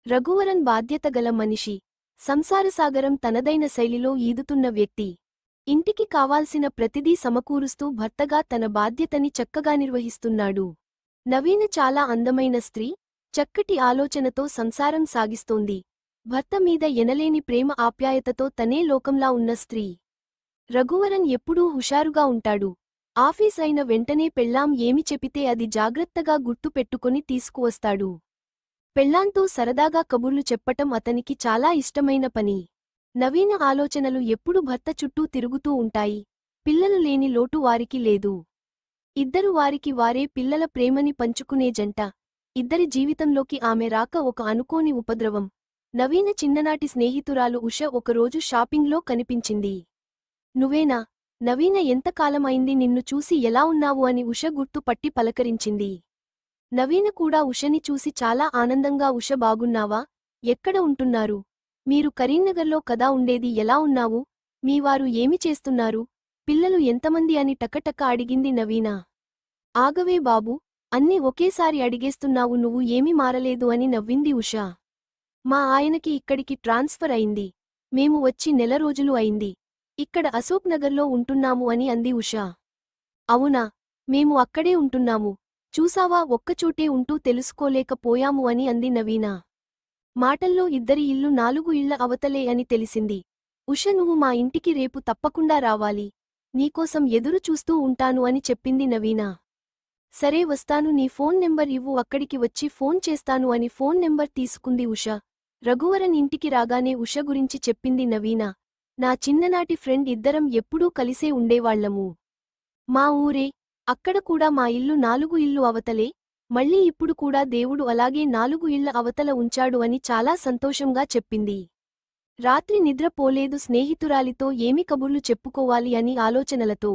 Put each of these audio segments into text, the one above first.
రఘువరన్ బాధ్యతగల మనిషి. సంసారసాగరం తనదైన శైలిలో ఈదుతున్న వ్యక్తి. ఇంటికి కావాల్సిన ప్రతిదీ సమకూరుస్తూ భర్తగా తన బాధ్యతని చక్కగా నిర్వహిస్తున్నాడు. నవీన చాలా అందమైన స్త్రీ, చక్కటి ఆలోచనతో సంసారం సాగిస్తోంది. భర్త మీద ఎనలేని ప్రేమ ఆప్యాయతతో తనే లోకంలా ఉన్న స్త్రీ. రఘువరన్ ఎప్పుడూ హుషారుగా ఉంటాడు. ఆఫీస్ అయిన వెంటనే పెళ్ళాం ఏమి చెపితే అది జాగ్రత్తగా గుర్తు పెట్టుకొని తీసుకువస్తాడు. పెళ్ళాంతో సరదాగా కబుర్లు చెప్పటం అతనికి చాలా ఇష్టమైన పని. నవీన ఆలోచనలు ఎప్పుడు భర్త చుట్టూ తిరుగుతూ ఉంటాయి. పిల్లలు లేని లోటు వారికి లేదు. ఇద్దరు వారికి వారే పిల్లల ప్రేమని పంచుకునే జంట. ఇద్దరి జీవితంలోకి ఆమె రాక ఒక అనుకోని ఉపద్రవం. నవీన చిన్ననాటి స్నేహితురాలు ఉష ఒకరోజు షాపింగ్లో కనిపించింది. నువ్వేనా? నవీన ఎంతకాలమైంది నిన్ను చూసి ఎలా ఉన్నావు అని ఉష గుర్తు పట్టి పలకరించింది. నవీన కూడా ఉషని చూసి చాలా ఆనందంగా ఉష బాగున్నావా? ఎక్కడ ఉంటున్నారు? మీరు కరీంనగర్లో కదా ఉండేది, ఎలా ఉన్నావు? మీవారు ఏమి చేస్తున్నారు? పిల్లలు ఎంతమంది అని టకటక అడిగింది నవీన. ఆగవే బాబూ, అన్నీ ఒకేసారి అడిగేస్తున్నావు, నువ్వు ఏమీ మారలేదు అని నవ్వింది ఉష. మా ఆయనకి ఇక్కడికి ట్రాన్స్ఫర్ అయింది. మేము వచ్చి నెల రోజులు అయింది. ఇక్కడ అశోక్ నగర్లో ఉంటున్నాము అని అంది ఉష. అవునా? మేము అక్కడే ఉంటున్నాము. చూసావా, ఒక్కచోటే ఉంటూ తెలుసుకోలేకపోయాము అని అంది నవీన. మాటల్లో ఇద్దరి ఇల్లు 4 ఇళ్ల అవతలే అని తెలిసింది. ఉష, నువ్వు మా ఇంటికి రేపు తప్పకుండా రావాలి. నీకోసం ఎదురు చూస్తూ ఉంటాను అని చెప్పింది నవీన. సరే వస్తాను, నీ ఫోన్ నెంబర్ ఇవ్వు, అక్కడికి వచ్చి ఫోన్ చేస్తాను అని ఫోన్ నెంబర్ తీసుకుంది ఉష. రఘువరన్ ఇంటికి రాగానే ఉష గురించి చెప్పింది నవీన. నా చిన్ననాటి ఫ్రెండ్, ఇద్దరం ఎప్పుడూ కలిసే ఉండేవాళ్లము. మా ఊరే. అక్కడ కూడా మా ఇల్లు 4 ఇల్లు అవతలే. మళ్ళీ ఇప్పుడు కూడా దేవుడు అలాగే 4 ఇళ్ల అవతల ఉంచాడు అని చాలా సంతోషంగా చెప్పింది. రాత్రి నిద్రపోలేదు, స్నేహితురాలితో ఏమి కబుర్లు చెప్పుకోవాలి అని ఆలోచనలతో.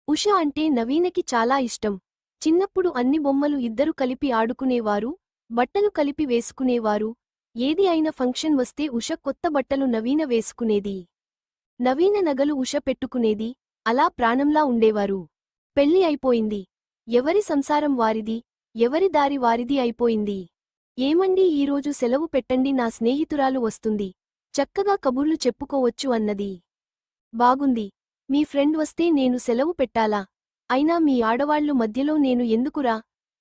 ఉష అంటే నవీనకి చాలా ఇష్టం. చిన్నప్పుడు అన్ని బొమ్మలు ఇద్దరు కలిపి ఆడుకునేవారు, బట్టలు కలిపి వేసుకునేవారు. ఏది అయిన ఫంక్షన్ వస్తే ఉష కొత్త బట్టలు నవీన వేసుకునేది. నవీన నగలు ఉష పెట్టుకునేది. అలా ప్రాణంలా ఉండేవారు. పెళ్లి అయిపోయింది. ఎవరి సంసారం వారిది, ఎవరి దారి వారిది అయిపోయింది. ఏమండీ, ఈరోజు సెలవు పెట్టండి, నా స్నేహితురాలు వస్తుంది. చక్కగా కబుర్లు చెప్పుకోవచ్చు అన్నది. బాగుంది. మీ ఫ్రెండ్ వస్తే నేను సెలవు పెట్టాలా? అయినా మీ ఆడవాళ్లు మధ్యలో నేను ఎందుకురా?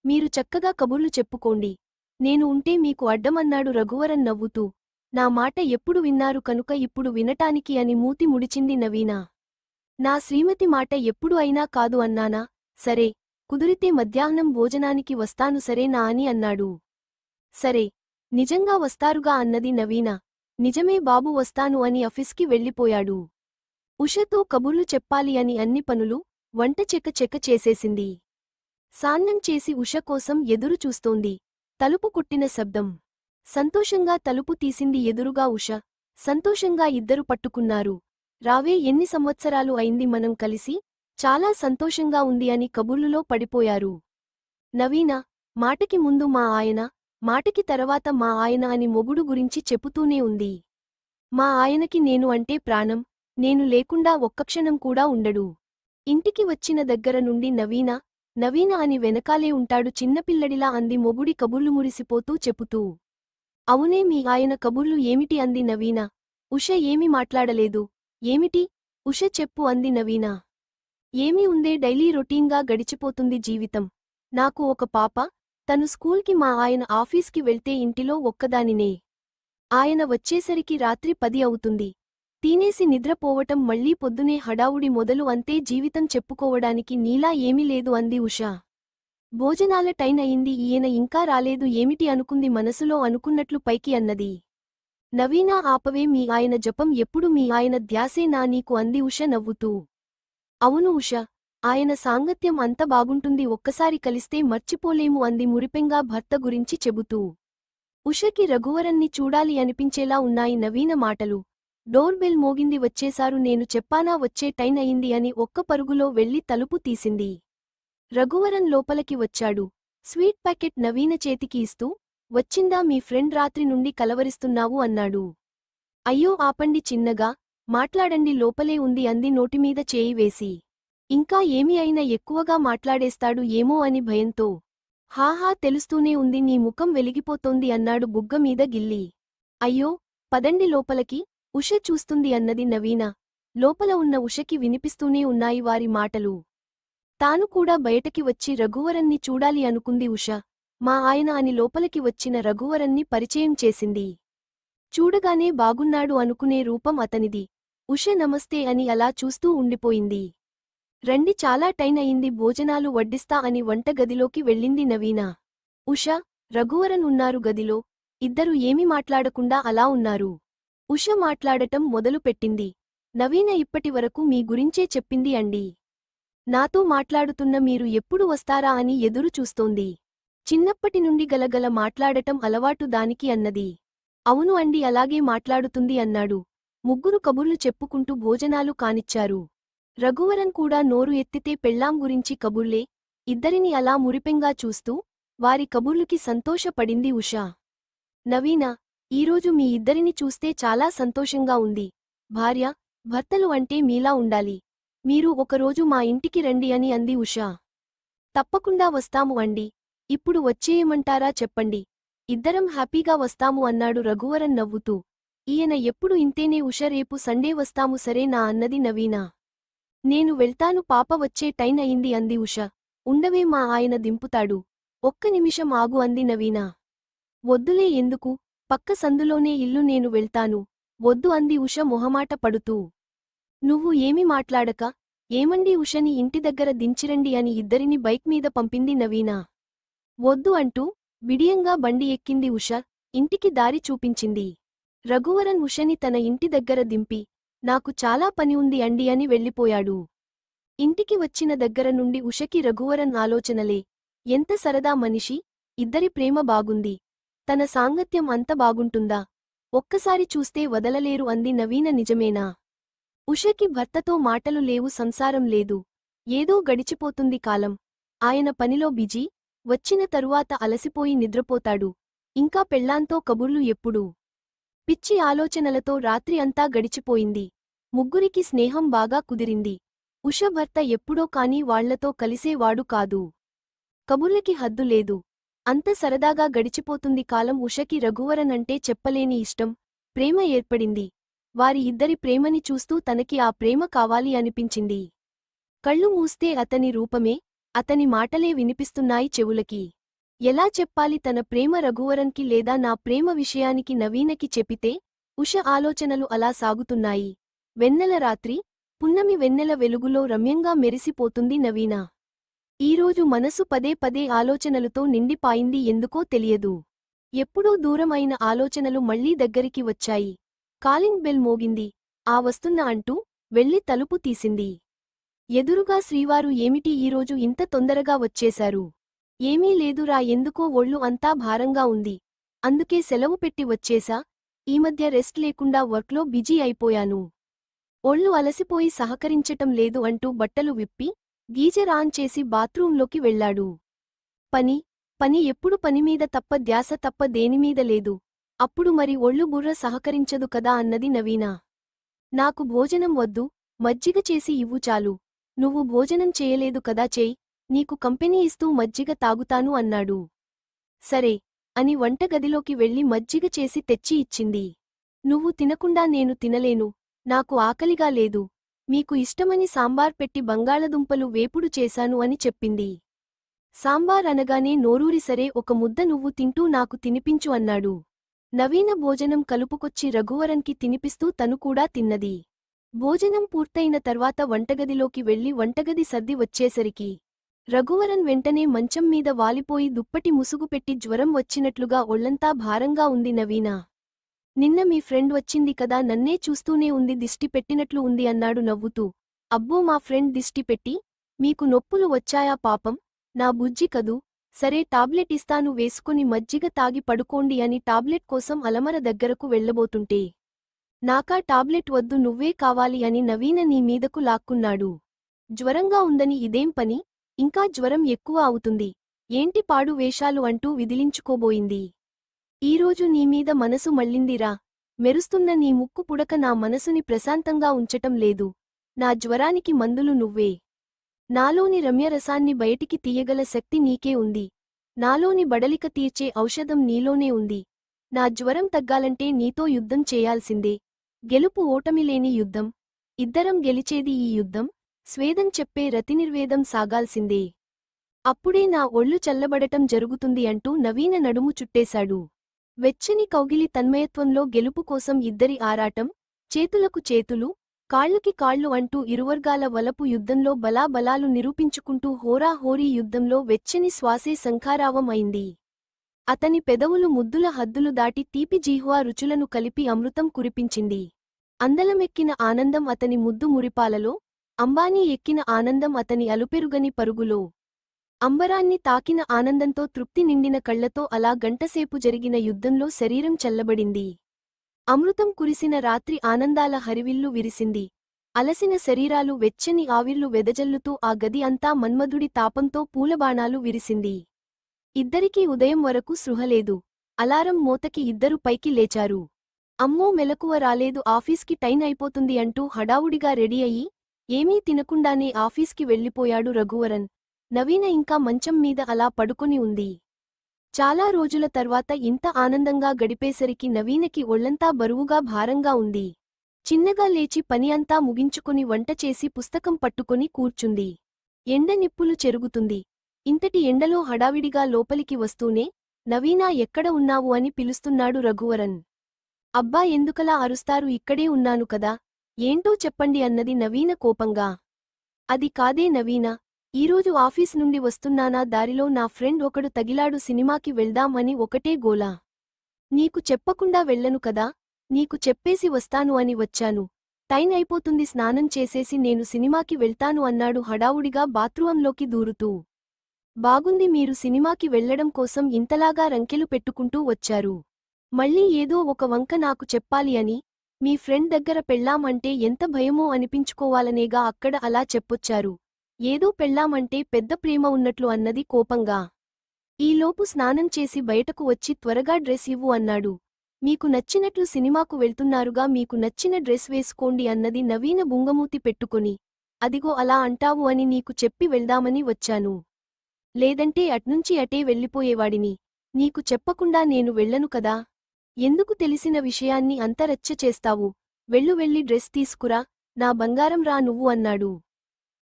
మీరు చక్కగా కబుర్లు చెప్పుకోండి. నేను ఉంటే మీకు అడ్డమన్నాడు రఘువరన్ నవ్వుతూ. నా మాట ఎప్పుడు విన్నారు కనుక ఇప్పుడు వినటానికి అని మూతి ముడిచింది నవీన. నా శ్రీమతి మాట ఎప్పుడు అయినా కాదు అన్నానా? సరే, కుదిరితే మధ్యాహ్నం భోజనానికి వస్తాను సరేనా అని అన్నాడు. సరే, నిజంగా వస్తారుగా అన్నది నవీన. నిజమే బాబు, వస్తాను అని ఆఫీస్కి వెళ్ళిపోయాడు. ఉషతో కబుర్లు చెప్పాలి అని అన్ని పనులు, వంట చెక్క చేసేసింది. సాన్నం చేసి ఉష కోసం ఎదురు చూస్తోంది. తలుపు కొట్టిన శబ్దం. సంతోషంగా తలుపు తీసింది ఎదురుగా ఉష. సంతోషంగా ఇద్దరు పట్టుకున్నారు. రావే, ఎన్ని సంవత్సరాలు అయింది మనం కలిసి? చాలా సంతోషంగా ఉంది అని కబుర్లులో పడిపోయారు. నవీన, మాటకి ముందు మా ఆయన, మాటకి తర్వాత మా ఆయన అని మొగుడు గురించి చెప్పుతూనే ఉంది. మా ఆయనకి నేను అంటే ప్రాణం. నేను లేకుండా ఒక్కక్షణం కూడా ఉండడు. ఇంటికి వచ్చిన దగ్గర నుండి నవీన, నవీన అని వెనకాలే ఉంటాడు చిన్నపిల్లడిలా అంది మొగుడి కబుర్లు మురిసిపోతూ చెప్పుతూ. అవునే, మీ ఆయన కబుర్లు ఏమిటి అంది నవీన. ఉష ఏమీ మాట్లాడలేదు. ఏమిటి? ఉష చెప్పు అంది నవీన. ఏమీ ఉందే, డైలీ రొటీన్గా గడిచిపోతుంది జీవితం. నాకు ఒక పాప, తను స్కూల్కి, మా ఆయన ఆఫీస్కి వెళ్తే ఇంటిలో ఒక్కదానినే. ఆయన వచ్చేసరికి రాత్రి 10 అవుతుంది. తినేసి నిద్రపోవటం, మళ్ళీ పొద్దునే హడావుడి మొదలు, అంతే జీవితం. చెప్పుకోవడానికి నీలా ఏమీ లేదు అంది ఉష. భోజనాల టైం అయింది, ఈయన ఇంకా రాలేదు ఏమిటి అనుకుంది మనసులో. అనుకున్నట్లు పైకి అన్నది. నవీనా, ఆపవే, మీ ఆయన జపం ఎప్పుడు, మీ ఆయన ధ్యాసేనా నీకు అంది ఉష నవ్వుతూ. అవును ఉష, ఆయన సాంగత్యం అంత బాగుంటుంది, ఒక్కసారి కలిస్తే మర్చిపోలేము అంది మురిపెంగా భర్త గురించి చెబుతూ. ఉషకి రఘువరన్ని చూడాలి అనిపించేలా ఉన్నాయి నవీన మాటలు. డోర్ బెల్ మోగింది, వచ్చేశారు. నేను చెప్పానా వచ్చే టైం అయింది అని ఒక్క పరుగులో వెళ్లి తలుపు తీసింది. రఘువరన్ లోపలికి వచ్చాడు. స్వీట్ ప్యాకెట్ నవీన చేతికి ఇస్తూ, వచ్చిందా మీ ఫ్రెండ్, రాత్రి నుండి కలవరిస్తున్నావు అన్నాడు. అయ్యో ఆపండి, చిన్నగా మాట్లాడండి, లోపలే ఉంది అంది నోటిమీద చేయి వేసి. ఇంకా ఏమి అయినా ఎక్కువగా మాట్లాడేస్తాడు ఏమో అని భయంతో. హాహా తెలుస్తూనే ఉంది నీ ముఖం వెలిగిపోతోంది అన్నాడు బుగ్గమీద గిల్లి. అయ్యో పదండి లోపలకి, ఉష చూస్తుంది అన్నది నవీన. లోపల ఉన్న ఉషకి వినిపిస్తూనే ఉన్నాయి వారి మాటలు. తాను కూడా బయటకి వచ్చి రఘువరన్ని చూడాలి అనుకుంది ఉష. మా ఆయన అని లోపలికి వచ్చిన రఘువరన్ని పరిచయం చేసింది. చూడగానే బాగున్నాడు అనుకునే రూపం అతనిది. ఉష నమస్తే అని అలా చూస్తూ ఉండిపోయింది. రండి చాలా టైం అయింది భోజనాలు వడ్డిస్తా అని వంటగదిలోకి వెళ్ళింది నవీన. ఉష, రఘువరన్ ఉన్నారు గదిలో. ఇద్దరు ఏమీ మాట్లాడకుండా అలా ఉన్నారు. ఉష మాట్లాడటం మొదలుపెట్టింది. నవీన ఇప్పటివరకు మీ గురించే చెప్పింది అండి. నాతో మాట్లాడుతున్న మీరు ఎప్పుడు వస్తారా అని ఎదురు చూస్తోంది. చిన్నప్పటి నుండి గలగల మాట్లాడటం అలవాటు దానికి అన్నది. అవును అండి అలాగే మాట్లాడుతుంది అన్నాడు. ముగ్గురు కబుర్లు చెప్పుకుంటూ భోజనాలు కానిచ్చారు. రఘువరన్ కూడా నోరు ఎత్తితే పెళ్ళాం గురించి కబుర్లే. ఇద్దరిని అలా మురిపెంగా చూస్తూ వారి కబుర్లుకి సంతోషపడింది ఉష. నవీన, ఈరోజు మీ ఇద్దరిని చూస్తే చాలా సంతోషంగా ఉంది. భార్య, భర్తలు అంటే మీలా ఉండాలి. మీరు ఒకరోజు మా ఇంటికి రండి అని అంది ఉష. తప్పకుండా వస్తాము అండి. ఇప్పుడు వచ్చేయమంటారా చెప్పండి. ఇద్దరం హ్యాపీగా వస్తాము అన్నాడు రఘువరన్ నవ్వుతూ. ఈయన ఎప్పుడు ఇంతేనే ఉష రేపు సండే వస్తాము సరేనా అన్నది నవీన. నేను వెళ్తాను పాప వచ్చే టైం అయింది అంది ఉష. ఉండవే మా ఆయన దింపుతాడు. ఒక్క నిమిషం ఆగు అంది నవీన. వద్దులే ఎందుకు, పక్క సందులోనే ఇల్లు నేను వెళ్తాను. వద్దు అంది ఉష మొహమాట పడుతూ. నువ్వు ఏమి మాట్లాడక, ఏమండి ఉషని ఇంటి దగ్గర దించిరండి అని ఇద్దరిని బైక్ మీద పంపింది నవీన. వద్దు అంటూ బిడియంగా బండి ఎక్కింది ఉష. ఇంటికి దారి చూపించింది. రఘువరన్ ఉషని తన ఇంటి దగ్గర దింపి, నాకు చాలా పని ఉంది అండి అని వెళ్ళిపోయాడు. ఇంటికి వచ్చిన దగ్గర నుండి ఉషకి రఘువరన్ ఆలోచనలే. ఎంత సరదా మనిషి, ఇద్దరి ప్రేమ బాగుంది. తన సాంగత్యం అంత బాగుంటుందా? ఒక్కసారి చూస్తే వదలలేరు అంది నవీన. నిజమేనా? ఉషకి భర్తతో మాటలు లేవు, సంసారం లేదు. ఏదో గడిచిపోతుంది కాలం. ఆయన పనిలో బిజీ, వచ్చిన తరువాత అలసిపోయి నిద్రపోతాడు. ఇంకా పెళ్ళాంతో కబుర్లు ఎప్పుడూ. పిచ్చి ఆలోచనలతో రాత్రి అంతా గడిచిపోయింది. ముగ్గురికి స్నేహం బాగా కుదిరింది. ఉష భర్త ఎప్పుడో కాని వాళ్లతో కలిసేవాడు కాదు. కబుర్లకి హద్దు లేదు. అంత సరదాగా గడిచిపోతుంది కాలం. ఉషకి రఘువరన్ అంటే చెప్పలేని ఇష్టం, ప్రేమ ఏర్పడింది. వారి ఇద్దరి ప్రేమని చూస్తూ తనకి ఆ ప్రేమ కావాలి అనిపించింది. కళ్ళు మూస్తే అతని రూపమే, అతని మాటలే వినిపిస్తున్నాయి చెవులకి. ఎలా చెప్పాలి తన ప్రేమ రఘువరన్కి లేదా నా ప్రేమ విషయానికి నవీనకి చెప్పితే? ఉష ఆలోచనలు అలా సాగుతున్నాయి. వెన్నెల రాత్రి, పున్నమి వెన్నెల వెలుగులో రమ్యంగా మెరిసిపోతుంది నవీన. ఈరోజు మనసు పదే పదే ఆలోచనలతో నిండిపాయింది ఎందుకో తెలియదు. ఎప్పుడో దూరం అయిన ఆలోచనలు మళ్లీ దగ్గరికి వచ్చాయి. కాలింగ్ బెల్ మోగింది. ఆ వస్తున్న అంటూ వెళ్లి తలుపు తీసింది. ఎదురుగా శ్రీవారు. ఏమిటి ఈరోజు ఇంత తొందరగా వచ్చేశారు? ఏమీ లేదురా, ఎందుకో ఒళ్ళు అంతా భారంగా ఉంది. అందుకే సెలవు పెట్టి వచ్చేశా. ఈ మధ్య రెస్ట్ లేకుండా వర్క్లో బిజీ అయిపోయాను. ఒళ్ళు అలసిపోయి సహకరించటం లేదు అంటూ బట్టలు విప్పి గీజర్ ఆన్ చేసి బాత్రూంలోకి వెళ్లాడు. పని పని ఎప్పుడు పనిమీద తప్ప ధ్యాస తప్ప దేనిమీద లేదు. అప్పుడు మరి ఒళ్ళు బుర్ర సహకరించదు కదా అన్నది నవీన. నాకు భోజనం వద్దు, మజ్జిగ చేసి ఇవ్వు చాలు. నువ్వు భోజనం చేయలేదు కదా, చేయి, నీకు కంపెనీ ఇస్తూ మజ్జిగ తాగుతాను అన్నాడు. సరే అని వంటగదిలోకి వెళ్లి మజ్జిగ చేసి తెచ్చి ఇచ్చింది. నువ్వు తినకుండా నేను తినలేను, నాకు ఆకలిగా లేదు. మీకు ఇష్టమని సాంబార్ పెట్టి బంగాళదుంపలు వేపుడు చేశాను అని చెప్పింది. సాంబార్ అనగానే నోరూరి సరే ఒక ముద్ద నువ్వు తింటూ నాకు తినిపించు అన్నాడు. నవీన భోజనం కలుపుకొచ్చి రఘువరన్కి తినిపిస్తూ తను కూడా తిన్నది. భోజనం పూర్తయిన తర్వాత వంటగదిలోకి వెళ్లి వంటగది సర్ది వచ్చేసరికి రఘువరన్ వెంటనే మంచం మీద వాలిపోయి దుప్పటి ముసుగుపెట్టి జ్వరం వచ్చినట్లుగా ఒళ్లంతా భారంగా ఉంది. నవీన, నిన్న మీ ఫ్రెండ్ వచ్చింది కదా, నన్నే చూస్తూనే ఉంది, దిష్టి పెట్టినట్లు ఉంది అన్నాడు నవ్వుతూ. అబ్బో మా ఫ్రెండ్ దిష్టి పెట్టి? మీకు నొప్పులు వచ్చాయా పాపం, నా బుజ్జి కదూ. సరే టాబ్లెట్ ఇస్తాను వేసుకుని మజ్జిగ తాగి పడుకోండి అని టాబ్లెట్ కోసం అలమర దగ్గరకు వెళ్లబోతుంటే నాకా టాబ్లెట్ వద్దు, నువ్వే కావాలి అని నవీన నీ మీదకు లాక్కున్నాడు. జ్వరంగా ఉందని ఇదేం పని, ఇంకా జ్వరం ఎక్కువ అవుతుంది. ఏంటి పాడు వేషాలు అంటూ విదిలించుకోబోయింది. ఈరోజు నీమీద మనసు మళ్ళిందిరా. మెరుస్తున్న నీ ముక్కు పుడక నా మనసుని ప్రశాంతంగా ఉంచటం లేదు. నా జ్వరానికి మందులు నువ్వే. నాలోని రమ్యరసాన్ని బయటికి తీయగల శక్తి నీకే ఉంది. నాలోని బడలిక తీర్చే ఔషధం నీలోనే ఉంది. నా జ్వరం తగ్గాలంటే నీతో యుద్ధం చేయాల్సిందే. గెలుపు ఓటమిలేని యుద్ధం. ఇద్దరం గెలిచేది ఈ యుద్ధం. స్వేదం చెప్పే రతినిర్వేదం సాగాల్సిందే. అప్పుడే నా ఒళ్ళు చల్లబడటం జరుగుతుంది అంటూ నవీన నడుము చుట్టేశాడు. వెచ్చని కౌగిలి తన్మయత్వంలో గెలుపు కోసం ఇద్దరి ఆరాటం. చేతులకు చేతులు, కాళ్ళకి కాళ్ళు అంటూ ఇరువర్గాల వలపు యుద్ధంలో బలాబలాలు నిరూపించుకుంటూ హోరాహోరీ యుద్ధంలో వెచ్చని శ్వాసే శంఖారావం అయింది. అతని పెదవులు ముద్దుల హద్దులు దాటి తీపి జీహ్వా రుచులను కలిపి అమృతం కురిపించింది. అందలమెక్కిన ఆనందం అతని ముద్దు మురిపాలలో, అంబానీ ఎక్కిన ఆనందం అతని అలుపెరుగని పరుగులో. అంబరాన్ని తాకిన ఆనందంతో తృప్తి నిండిన కళ్లతో అలా గంటసేపు జరిగిన యుద్ధంలో శరీరం చల్లబడింది. అమృతం కురిసిన రాత్రి ఆనందాల హరివిల్లు విరిసింది. అలసిన శరీరాలు వెచ్చని ఆవిర్లు వెదజల్లుతూ ఆ గది అంతా మన్మధుడి తాపంతో పూలబాణాలు విరిసింది. ఇద్దరికీ ఉదయం వరకు సృహలేదు. అలారం మోతకి ఇద్దరు పైకి లేచారు. అమ్మో మెలకువ రాలేదు, ఆఫీస్కి టైం అయిపోతుంది అంటూ హడావుడిగా రెడీ అయ్యి ఏమీ తినకుండానే ఆఫీస్కి వెళ్ళిపోయాడు రఘువరన్. నవీన ఇంకా మంచం మీద అలా పడుకొని ఉంది. చాలా రోజుల తర్వాత ఇంత ఆనందంగా గడిపేసరికి నవీనకి ఒళ్లంతా బరువుగా భారంగా ఉంది. చిన్నగా లేచి పని అంతా ముగించుకొని వంట చేసి పుస్తకం పట్టుకొని కూర్చుంది. ఎండ నిప్పులు చెరుగుతుంది. ఇంతటి ఎండలో హడావిడిగా లోపలికి వస్తూనే నవీనా ఎక్కడ ఉన్నావు అని పిలుస్తున్నాడు రఘువరన్. అబ్బా ఎందుకలా అరుస్తారు, ఇక్కడే ఉన్నాను కదా, ఏంటో చెప్పండి అన్నది నవీన కోపంగా. అది కాదే నవీనా, ఈరోజు ఆఫీస్ నుండి వస్తున్నానా, దారిలో నా ఫ్రెండ్ ఒకడు తగిలాడు, సినిమాకి వెళ్దాం అని ఒకటే గోలా. నీకు చెప్పకుండా వెళ్ళను కదా, నీకు చెప్పేసి వస్తాను అని వచ్చాను. టైం అయిపోతుంది, స్నానం చేసేసి నేను సినిమాకి వెళ్తాను అన్నాడు హడావుడిగా బాత్రూంలోకి దూరుతూ. బాగుంది, మీరు సినిమాకి వెళ్లడం కోసం ఇంతలాగా రంకెలు పెట్టుకుంటూ వచ్చారు. మళ్ళీ ఏదో ఒక వంక నాకు చెప్పాలి అని, మీ ఫ్రెండ్ దగ్గర పెళ్ళాం అంటే ఎంత భయమో అనిపించుకోవాలనేగా అక్కడ అలా చెప్పొచ్చారు. ఏదో పెళ్ళామంటే పెద్ద ప్రేమ ఉన్నట్లు అన్నది కోపంగా. ఈలోపు స్నానం చేసి బయటకు వచ్చి త్వరగా డ్రెస్ ఇవ్వు అన్నాడు. మీకు నచ్చినట్లు సినిమాకు వెళ్తున్నారుగా, మీకు నచ్చిన డ్రెస్ వేసుకోండి అన్నది నవీన బుంగమూతి పెట్టుకొని. అదిగో అలా అంటావు అని నీకు చెప్పి వెళ్దామని వచ్చాను. లేదంటే అట్నుంచి అటే వెళ్ళిపోయేవాడిని. నీకు చెప్పకుండా నేను వెళ్ళను కదా. ఎందుకు తెలిసిన విషయాన్ని అంత రచ్చ చేస్తావు, వెళ్ళి డ్రెస్ తీసుకురా, నా బంగారం రా నువ్వు అన్నాడు.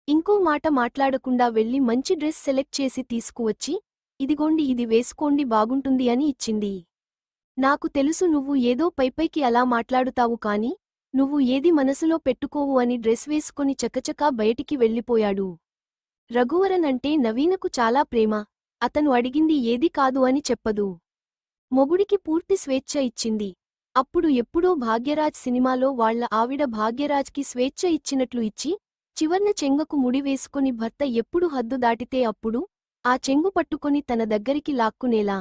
ఇంకో మాట మాట్లాడకుండా వెళ్ళి మంచి డ్రెస్ సెలెక్ట్ చేసి తీసుకువచ్చి, ఇదిగోండి ఇది వేసుకోండి బాగుంటుంది అని ఇచ్చింది. నాకు తెలుసు నువ్వు ఏదో పైపైకి అలా మాట్లాడుతావు కాని, నువ్వు ఏది మనసులో పెట్టుకోవు అని డ్రెస్ వేసుకొని చకచకా బయటికి వెళ్ళిపోయాడు. రఘువరన్ అంటే నవీనకు చాలా ప్రేమ. అతను అడిగింది ఏది కాదు అని చెప్పదు. మొగుడికి పూర్తి స్వేచ్ఛ ఇచ్చింది. అప్పుడు ఎప్పుడో భాగ్యరాజ్ సినిమాలో వాళ్ల ఆవిడ భాగ్యరాజ్కి స్వేచ్ఛ ఇచ్చినట్లు ఇచ్చి, చివర్న చెంగకు ముడివేసుకొని భర్త ఎప్పుడు హద్దు దాటితే అప్పుడు ఆ చెంగు పట్టుకొని తన దగ్గరికి లాక్కునేలా.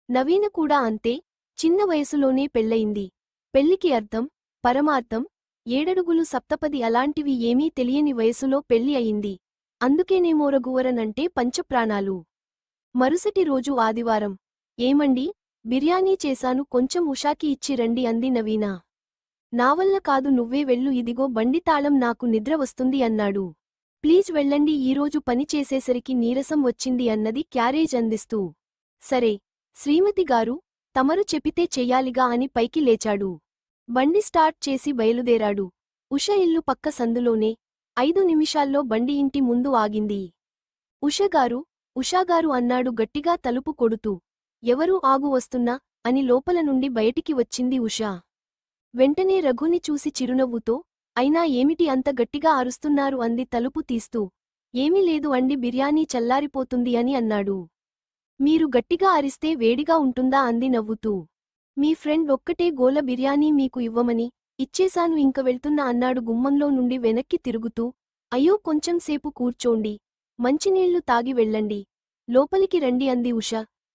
నవీన కూడా అంతే, చిన్న వయసులోనే పెళ్లయింది. పెళ్లికి అర్థం, పరమార్థం, ఏడడుగులు సప్తపది అలాంటివి ఏమీ తెలియని వయసులో పెళ్లి అయింది. అందుకేనేమో రఘువరన్ అంటే పంచప్రాణాలు. మరుసటి రోజు ఆదివారం. ఏమండి, బిర్యానీ చేశాను, కొంచెం ఉషాకి ఇచ్చి రండి అంది నవీన. నావల్ల కాదు, నువ్వే వెళ్ళు, ఇదిగో బండి తాళం, నాకు నిద్ర వస్తుంది అన్నాడు. ప్లీజ్ వెళ్ళండి, ఈరోజు పని చేసేసరికి నీరసం వచ్చింది అన్నది క్యారేజ్ అందిస్తూ. సరే శ్రీమతిగారు, తమరు చెపితే చెయ్యాలిగా అని పైకి లేచాడు. బండి స్టార్ట్ చేసి బయలుదేరాడు. ఉష ఇల్లు పక్క సందులోనే. 5 నిమిషాల్లో బండి ఇంటి ముందు ఆగింది. ఉషగారు, ఉషాగారు అన్నాడు గట్టిగా తలుపు కొడుతూ. ఎవరూ ఆగు వస్తున్నా అని లోపల నుండి బయటికి వచ్చింది ఉషా. వెంటనే రఘుని చూసి చిరునవ్వుతో, అయినా ఏమిటి అంత గట్టిగా అరుస్తున్నారు అంది తలుపు తీస్తూ. ఏమీ లేదు అండి, బిర్యానీ చల్లారిపోతుంది అని అన్నాడు. మీరు గట్టిగా అరిస్తే వేడిగా ఉంటుందా అంది నవ్వుతూ. మీ ఫ్రెండ్ ఒక్కటే గోల బిర్యానీ మీకు ఇవ్వమని, ఇచ్చేశాను ఇంక వెళ్తున్నా అన్నాడు గుమ్మంలో నుండి వెనక్కి తిరుగుతూ. అయ్యో కొంచెం సేపు కూర్చోండి, మంచినీళ్లు తాగి వెళ్ళండి, లోపలికి రండి అంది ఉష.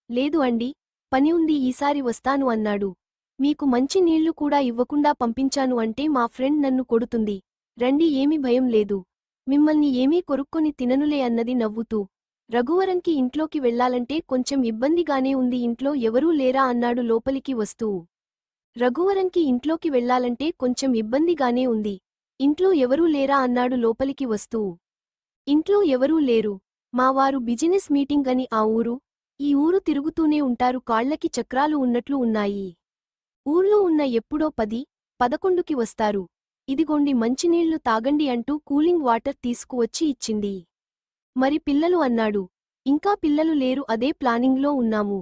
లేదు అండి, పని ఉంది, ఈసారి వస్తాను అన్నాడు. మీకు మంచి నీళ్లు కూడా ఇవ్వకుండా పంపించాను అంటే మా ఫ్రెండ్ నన్ను కొడుతుంది, రండి ఏమీ భయం లేదు, మిమ్మల్ని ఏమీ కొరుక్కొని తిననులే అన్నది నవ్వుతూ. రఘువరన్కి ఇంట్లోకి వెళ్లాలంటే కొంచెం ఇబ్బందిగానే ఉంది, ఇంట్లో ఎవరూ లేరా అన్నాడు లోపలికి వస్తూ. రఘువరన్కి ఇంట్లోకి వెళ్లాలంటే కొంచెం ఇబ్బందిగానే ఉంది, ఇంట్లో ఎవరూ లేరా అన్నాడు లోపలికి వస్తూ. ఇంట్లో ఎవరూ లేరు, మా వారు బిజినెస్ మీటింగ్ అని ఆ ఊరు ఈ ఊరు తిరుగుతూనే ఉంటారు, కాళ్లకి చక్రాలు ఉన్నట్లు ఉన్నాయి. ఊర్లో ఉన్న ఎప్పుడో 10, 11కి వస్తారు. ఇదిగోండి మంచినీళ్లు తాగండి అంటూ కూలింగ్ వాటర్ తీసుకువచ్చి ఇచ్చింది. మరి పిల్లలు అన్నాడు. ఇంకా పిల్లలు లేరు, అదే ప్లానింగ్లో ఉన్నాము.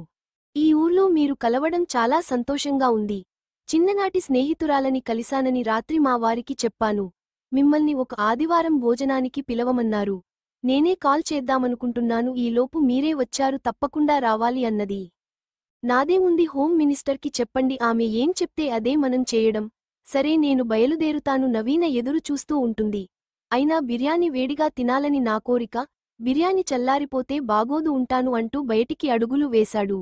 ఈ ఊర్లో మీరు కలవడం చాలా సంతోషంగా ఉంది. చిన్ననాటి స్నేహితురాలని కలిశానని రాత్రి మా వారికి చెప్పాను. మిమ్మల్ని ఒక ఆదివారం భోజనానికి పిలవమన్నారు. నేనే కాల్ చేద్దామనుకుంటున్నాను, ఈలోపు మీరే వచ్చారు, తప్పకుండా రావాలి అన్నది. నాదేముంది, హోమ్ మినిస్టర్కి చెప్పండి, ఆమె ఏం చెప్తే అదే మనం చేయడం. సరే నేను బయలుదేరుతాను. నవీన ఎదురు చూస్తూ ఉంటుంది. అయినా బిర్యానీ వేడిగా తినాలని నా కోరిక. బిర్యానీ చల్లారిపోతే బాగోదు, ఉంటాను అంటూ బయటికి అడుగులు వేశాడు.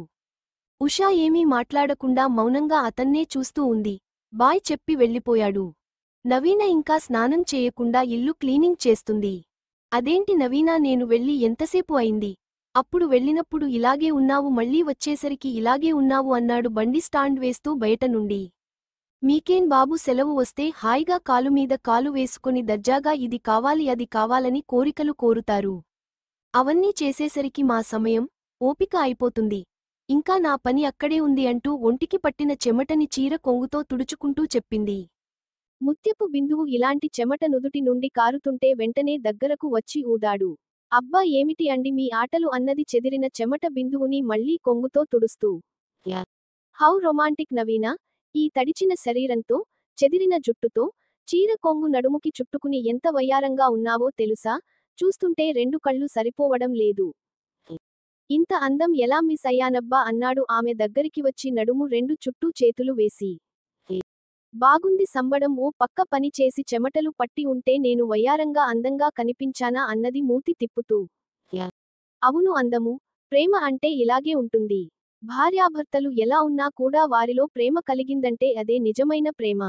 ఉషా ఏమీ మాట్లాడకుండా మౌనంగా అతన్నే చూస్తూ ఉంది. బాయ్ చెప్పి వెళ్ళిపోయాడు. నవీన ఇంకా స్నానం చేయకుండా ఇల్లు క్లీనింగ్ చేస్తుంది. అదేంటి నవీనా, నేను వెళ్ళి ఎంతసేపు అయింది? అప్పుడు వెళ్ళినప్పుడు ఇలాగే ఉన్నావు, మళ్ళీ వచ్చేసరికి ఇలాగే ఉన్నావు అన్నాడు బండి స్టాండ్ వేస్తూ బయట నుండి. మీకేం బాబు, సెలవు వస్తే హాయిగా కాలుమీద కాలు వేసుకుని దర్జాగా ఇది కావాలి అది కావాలని కోరికలు కోరుతారు. అవన్నీ చేసేసరికి మా సమయం, ఓపిక అయిపోతుంది. ఇంకా నా పని అక్కడే ఉంది అంటూ ఒంటికి పట్టిన చెమటని చీర కొంగుతో తుడుచుకుంటూ చెప్పింది. ముత్యపు బిందువు ఇలాంటి చెమట నుదుటి నుండి కారుతుంటే వెంటనే దగ్గరకు వచ్చి ఊదాడు. అబ్బా ఏమిటి అండి మీ ఆటలు అన్నది చెదిరిన చెమట బిందువుని మళ్లీ కొంగుతో తుడుస్తూ. హౌ రొమాంటిక్ నవీనా, ఈ తడిచిన శరీరంతో, చెదిరిన జుట్టుతో, చీర కొంగు నడుముకి చుట్టుకుని ఎంత వయ్యారంగా ఉన్నావో తెలుసా? చూస్తుంటే రెండు కళ్ళు సరిపోవడం లేదు. ఇంత అందం ఎలా మిస్ అయ్యానబ్బా అన్నాడు ఆమె దగ్గరికి వచ్చి నడుము రెండు చుట్టూ చేతులు వేసి. బాగుంది సంబడం, ఓ పక్క పని చేసి చెమటలు పట్టి ఉంటే నేను వయ్యారంగా అందంగా కనిపించానా అన్నది మూతి తిప్పుతూ. అవును, అందము, ప్రేమ అంటే ఇలాగే ఉంటుంది. భార్యాభర్తలు ఎలా ఉన్నా కూడా వారిలో ప్రేమ కలిగిందంటే అదే నిజమైన ప్రేమ.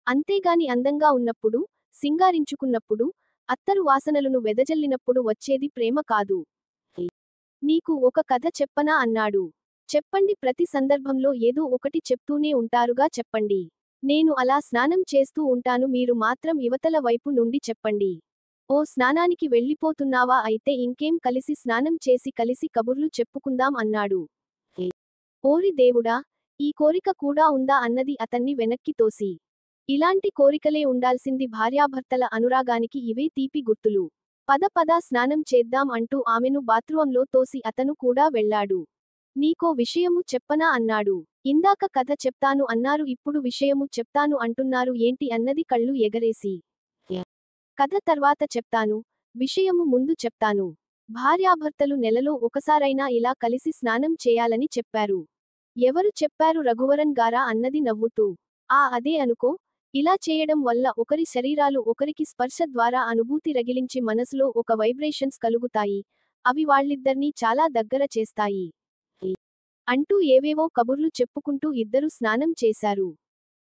అంతేగాని అందంగా ఉన్నప్పుడు, సింగారించుకున్నప్పుడు, అత్తరు వాసనలను వెదజల్లినప్పుడు వచ్చేది ప్రేమ కాదు. నీకు ఒక కథ చెప్పనా అన్నాడు. చెప్పండి, ప్రతి సందర్భంలో ఏదో ఒకటి చెప్తూనే ఉంటారుగా, చెప్పండి. నేను అలా స్నానం చేస్తూ ఉంటాను, మీరు మాత్రం ఇవతల వైపు నుండి చెప్పండి. ఓ స్నానానికి వెళ్ళిపోతున్నావా, అయితే ఇంకేం, కలిసి స్నానం చేసి కలిసి కబుర్లు చెప్పుకుందాం అన్నాడు. ఓరి దేవుడా, ఈ కోరిక కూడా ఉందా అన్నది అతన్ని వెనక్కి తోసి. ఇలాంటి కోరికలే ఉండాల్సింది, భార్యాభర్తల అనురాగానికి ఇవే తీపి గుర్తులు. పద పద స్నానం చేద్దాం అంటూ ఆమెను బాత్రూంలో తోసి అతను కూడా వెళ్ళాడు. నీకో విషయము చెప్పనా అన్నాడు. ఇందాక కథ చెప్తాను అన్నారు, ఇప్పుడు విషయము చెప్తాను అంటున్నారు ఏంటి అన్నది కళ్ళు ఎగరేసి. కథ తర్వాత చెప్తాను, విషయము ముందు చెప్తాను. భార్యాభర్తలు నెలలో ఒకసారైనా ఇలా కలిసి స్నానం చేయాలని చెప్పారు. ఎవరు చెప్పారు, రఘువరన్ గారా అన్నది నవ్వుతూ. అదే అనుకో. ఇలా చేయడం వల్ల ఒకరి శరీరాలు ఒకరికి స్పర్శ ద్వారా అనుభూతి రగిలించి మనసులో ఒక వైబ్రేషన్స్ కలుగుతాయి. అవి వాళ్ళిద్దర్నీ చాలా దగ్గర చేస్తాయి అంటూ ఏవేవో కబుర్లు చెప్పుకుంటూ ఇద్దరు స్నానం చేశారు.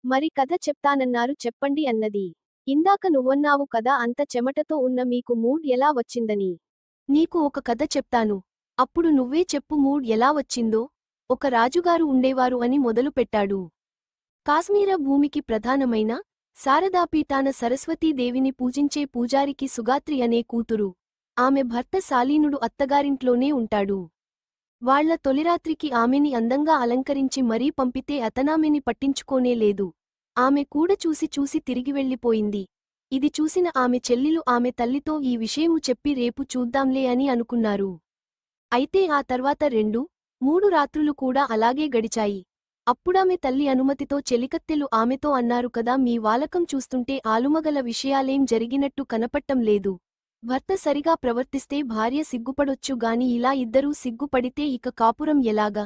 మరి కథ చెప్తానన్నారు, చెప్పండి అన్నది. ఇందాక నువ్వన్నావు కదా, అంత చెమటతో ఉన్న మీకు మూడ్ ఎలా వచ్చిందని. నీకు ఒక కథ చెప్తాను, అప్పుడు నువ్వే చెప్పు మూడ్ ఎలా వచ్చిందో. ఒక రాజుగారు ఉండేవారు అని మొదలుపెట్టాడు. కాశ్మీర భూమికి ప్రధానమైన శారదాపీఠాన సరస్వతీదేవిని పూజించే పూజారికి సుగాత్రి అనే కూతురు. ఆమె భర్త శాలీనుడు అత్తగారింట్లోనే ఉంటాడు. వాళ్ల తొలిరాత్రికి ఆమెని అందంగా అలంకరించి మరీ పంపితే అతనామెని పట్టించుకోనే లేదు. ఆమె కూడా చూసి చూసి తిరిగి వెళ్ళిపోయింది. ఇది చూసిన ఆమె చెల్లిలు ఆమె తల్లితో ఈ విషయము చెప్పి రేపు చూద్దాంలే అని అనుకున్నారు. అయితే ఆ తర్వాత 2-3 రాత్రులు కూడా అలాగే గడిచాయి. అప్పుడామె తల్లి అనుమతితో చెలికత్తెలు ఆమెతో అన్నారు కదా, మీ వాలకం చూస్తుంటే ఆలుమగల విషయాలేం జరిగినట్టు కనపట్టం లేదు. భర్త సరిగా ప్రవర్తిస్తే భార్య సిగ్గుపడొచ్చు గాని ఇలా ఇద్దరూ సిగ్గుపడితే ఇక కాపురం ఎలాగా?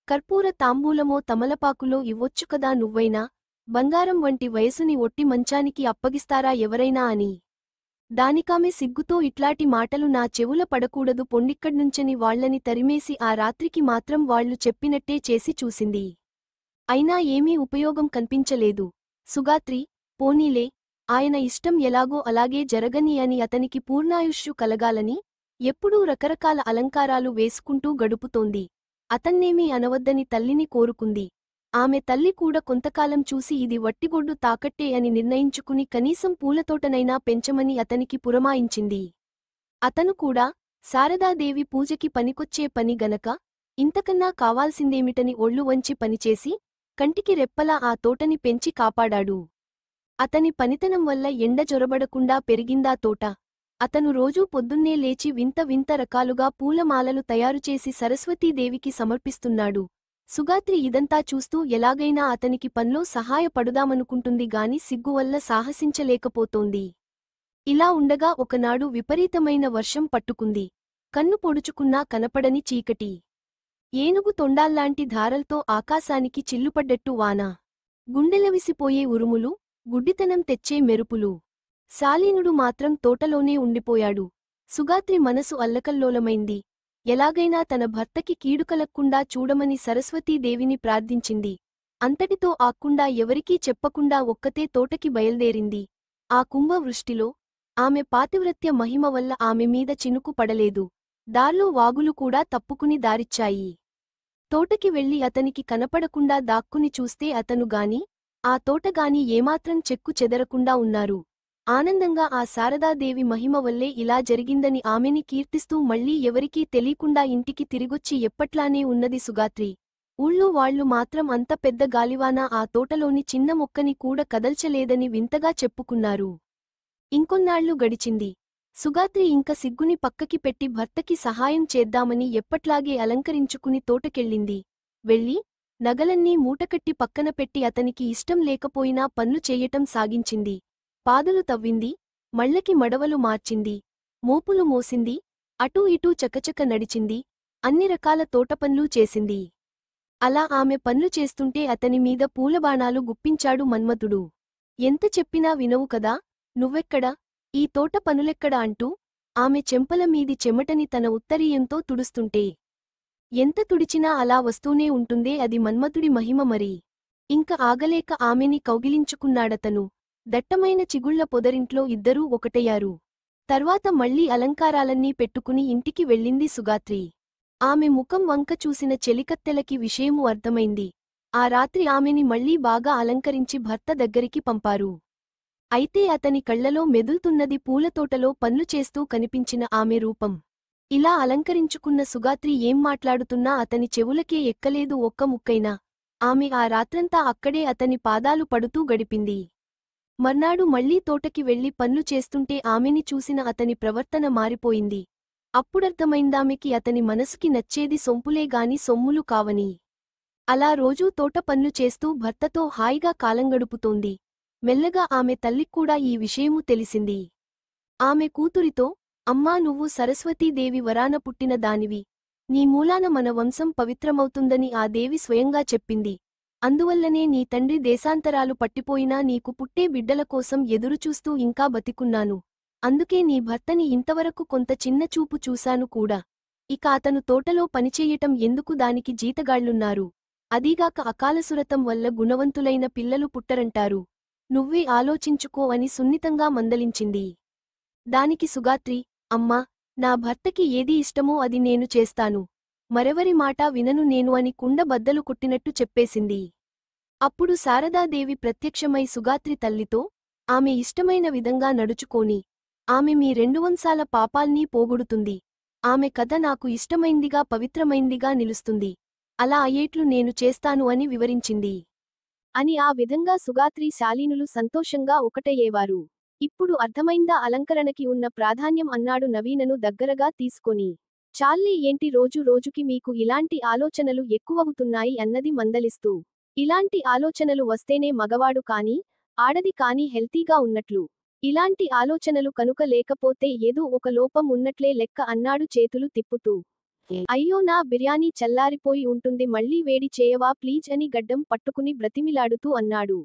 కర్పూర తాంబూలమో తమలపాకులో ఇవ్వొచ్చు కదా నువ్వైనా. బంగారం వంటి వయసుని ఒట్టి మంచానికి అప్పగిస్తారా ఎవరైనా అని. దానికామె సిగ్గుతో ఇట్లాటి మాటలు నా చెవుల పడకూడదు పొండిక్కడ్నుంచని వాళ్లని తరిమేసి ఆ రాత్రికి మాత్రం వాళ్లు చెప్పినట్టే చేసి చూసింది. అయినా ఏమీ ఉపయోగం కన్పించలేదు. సుగాత్రి, పోనీలే, ఆయన ఇష్టం ఎలాగో అలాగే జరగని అని అతనికి పూర్ణాయుష్షు కలగాలని ఎప్పుడూ రకరకాల అలంకారాలు వేసుకుంటూ గడుపుతోంది. అతన్నేమీ అనవద్దని తల్లిని కోరుకుంది. ఆమె తల్లి కూడా కొంతకాలం చూసి ఇది వట్టిగొడ్డు తాకట్టే అని నిర్ణయించుకుని కనీసం పూలతోటనైనా పెంచమని అతనికి పురమాయించింది. అతను కూడా శారదాదేవి పూజకి పనికొచ్చే పని గనక ఇంతకన్నా కావాల్సిందేమిటని ఒళ్ళు వంచి పనిచేసి కంటికి రెప్పలా ఆ తోటని పెంచి కాపాడాడు. అతని పనితనం వల్ల ఎండ జొరబడకుండా పెరిగిందా తోట. అతను రోజూ పొద్దున్నే లేచి వింత వింత రకాలుగా పూలమాలలు తయారుచేసి సరస్వతీదేవికి సమర్పిస్తున్నాడు. సుగాత్రి ఇదంతా చూస్తూ ఎలాగైనా అతనికి పనిలో సహాయపడుదామనుకుంటుంది గాని సిగ్గువల్ల సాహసించలేకపోతోంది. ఇలా ఉండగా ఒకనాడు విపరీతమైన వర్షం పట్టుకుంది. కన్ను పొడుచుకున్నా కనపడని చీకటి. ఏనుగు తొండాల్లాంటి ధారల్తో ఆకాశానికి చిల్లుపడ్డట్టు వాన. గుండెలవిసిపోయే ఉరుములు, గుడ్డితనం తెచ్చే మెరుపులు. శాలీనుడు మాత్రం తోటలోనే ఉండిపోయాడు. సుగాత్రి మనసు అల్లకల్లోలమైంది. ఎలాగైనా తన భర్తకి కీడుకలక్కుండా చూడమని సరస్వతీదేవిని ప్రార్థించింది. అంతటితో ఆక్కుండా ఎవరికీ చెప్పకుండా ఒక్కతే తోటకి బయల్దేరింది. ఆ కుంభవృష్టిలో ఆమె పాతివ్రత్య మహిమ వల్ల ఆమె మీద చినుకు పడలేదు. దార్లో వాగులు కూడా తప్పుకుని దారిచ్చాయి. తోటకి వెళ్లి అతనికి కనపడకుండా దాక్కుని చూస్తే అతను గాని ఆ తోటగాని ఏమాత్రం చెక్కు చెదరకుండా ఉన్నారు. ఆనందంగా ఆ శారదాదేవి మహిమ వల్లే ఇలా జరిగిందని ఆమెని కీర్తిస్తూ మళ్లీ ఎవరికీ తెలీకుండా ఇంటికి తిరిగొచ్చి ఎప్పట్లానే ఉన్నది సుగాత్రి. ఊళ్ళో వాళ్లు మాత్రం అంత పెద్ద గాలివాన ఆ తోటలోని చిన్న మొక్కని కూడా కదల్చలేదని వింతగా చెప్పుకున్నారు. ఇంకొన్నాళ్లు గడిచింది. సుగాత్రి ఇంక సిగ్గుని పక్కకి పెట్టి భర్తకి సహాయం చేద్దామని ఎప్పట్లాగే అలంకరించుకుని తోటకెళ్ళింది. వెళ్ళి నగలన్నీ మూటకట్టి పక్కన పెట్టి అతనికి ఇష్టం లేకపోయినా పన్లు చెయ్యటం సాగించింది. పాదులు తవ్వింది, మళ్లకి మడవలు మార్చింది, మోపులు మోసింది, అటూ ఇటూ చకచక నడిచింది, అన్ని రకాల తోటపన్లూ చేసింది. అలా ఆమె పన్లు చేస్తుంటే అతని మీద పూలబాణాలు గుప్పించాడు మన్మథుడు. ఎంత చెప్పినా వినవు కదా, నువ్వెక్కడ, ఈ తోట పనులెక్కడ అంటూ ఆమె చెంపల మీది చెమటని తన ఉత్తరీయంతో తుడుస్తుంటే ఎంత తుడిచినా అలా వస్తూనే ఉంటుందే అది మన్మథుడి మహిమ మరి. ఇంక ఆగలేక ఆమెని కౌగిలించుకున్నాడతను. దట్టమైన చిగుళ్ల పొదరింట్లో ఇద్దరూ ఒకటయ్యారు. తర్వాత మళ్లీ అలంకారాలన్నీ పెట్టుకుని ఇంటికి వెళ్ళింది సుగాత్రి. ఆమె ముఖం వంక చూసిన చెలికత్తెలకి విషయము అర్థమైంది. ఆ రాత్రి ఆమెని మళ్లీ బాగా అలంకరించి భర్త దగ్గరికి పంపారు. అయితే అతని కళ్లలో మెదుల్తున్నది పూలతోటలో పన్లు చేస్తూ కనిపించిన ఆమె రూపం. ఇలా అలంకరించుకున్న సుగాత్రి ఏం మాట్లాడుతున్నా అతని చెవులకే ఎక్కలేదు ఒక్క ముక్కైనా. ఆమె ఆ రాత్రంతా అక్కడే అతని పాదాలు పడుతూ గడిపింది. మర్నాడు మళ్లీ తోటకి వెళ్లి పన్లు చేస్తుంటే ఆమెని చూసిన అతని ప్రవర్తన మారిపోయింది. అప్పుడర్థమైందామెకి అతని మనసుకి నచ్చేది సొంపులేగాని సొమ్ములు కావని. అలా రోజూ తోట పన్లు చేస్తూ భర్తతో హాయిగా కాలంగడుపుతోంది. మెల్లగా ఆమె తల్లిక్కూడా ఈ విషయము తెలిసింది. ఆమె కూతురితో, అమ్మా నువ్వు సరస్వతీదేవి వరాన పుట్టిన దానివి. నీ మూలాన మన వంశం పవిత్రమవుతుందని ఆ దేవి స్వయంగా చెప్పింది. అందువల్లనే నీ తండ్రి దేశాంతరాలు పట్టిపోయినా నీకు పుట్టే బిడ్డల కోసం ఎదురుచూస్తూ ఇంకా బతికున్నాను. అందుకే నీ భర్తని ఇంతవరకు కొంత చిన్న చూపు చూశాను కూడా. ఇక అతను తోటలో పనిచేయటం ఎందుకు, దానికి జీతగాళ్లున్నారు. అదీగాక అకాలసురతం వల్ల గుణవంతులైన పిల్లలు పుట్టరంటారు. నువ్వే ఆలోచించుకో అని సున్నితంగా మందలించింది. దానికి సుగాత్రి, అమ్మా, నా భర్తకి ఏది ఇష్టమో అది నేను చేస్తాను. మరెవరి మాటా వినను నేను అని కుండ బద్దలు కొట్టినట్టు చెప్పేసింది. అప్పుడు శారదాదేవి ప్రత్యక్షమై సుగాత్రి తల్లితో, ఆమె ఇష్టమైన విధంగా నడుచుకోని ఆమె మీ 2 వంశాల పాపాల్నీ పోగొడుతుంది. ఆమె కథ నాకు ఇష్టమైందిగా పవిత్రమైందిగా నిలుస్తుంది. అలా అయ్యేట్లు నేను చేస్తాను అని వివరించింది. అని ఆ విధంగా సుగాత్రి శాలీనులు సంతోషంగా ఒకటయ్యేవారు. ఇప్పుడు అర్థమైందా అలంకరణకి ఉన్న ప్రాధాన్యం అన్నాడు నవీనను దగ్గరగా తీసుకొని. చాల్లే ఏంటి రోజు రోజుకి మీకు ఇలాంటి ఆలోచనలు ఎక్కువవుతున్నాయి అన్నది మందలిస్తూ. ఇలాంటి ఆలోచనలు వస్తేనే మగవాడు కానీ ఆడది కానీ హెల్తీగా ఉన్నట్లు. ఇలాంటి ఆలోచనలు కనుక లేకపోతే ఏదో ఒక లోపం ఉన్నట్లే లెక్క అన్నాడు చేతులు తిప్పుతూ. అయ్యో నా బిర్యానీ చల్లారిపోయి ఉంటుంది మళ్ళీ వేడి చేయవా ప్లీజ్ అని గడ్డం పట్టుకుని బ్రతిమిలాడుతూ అన్నాడు.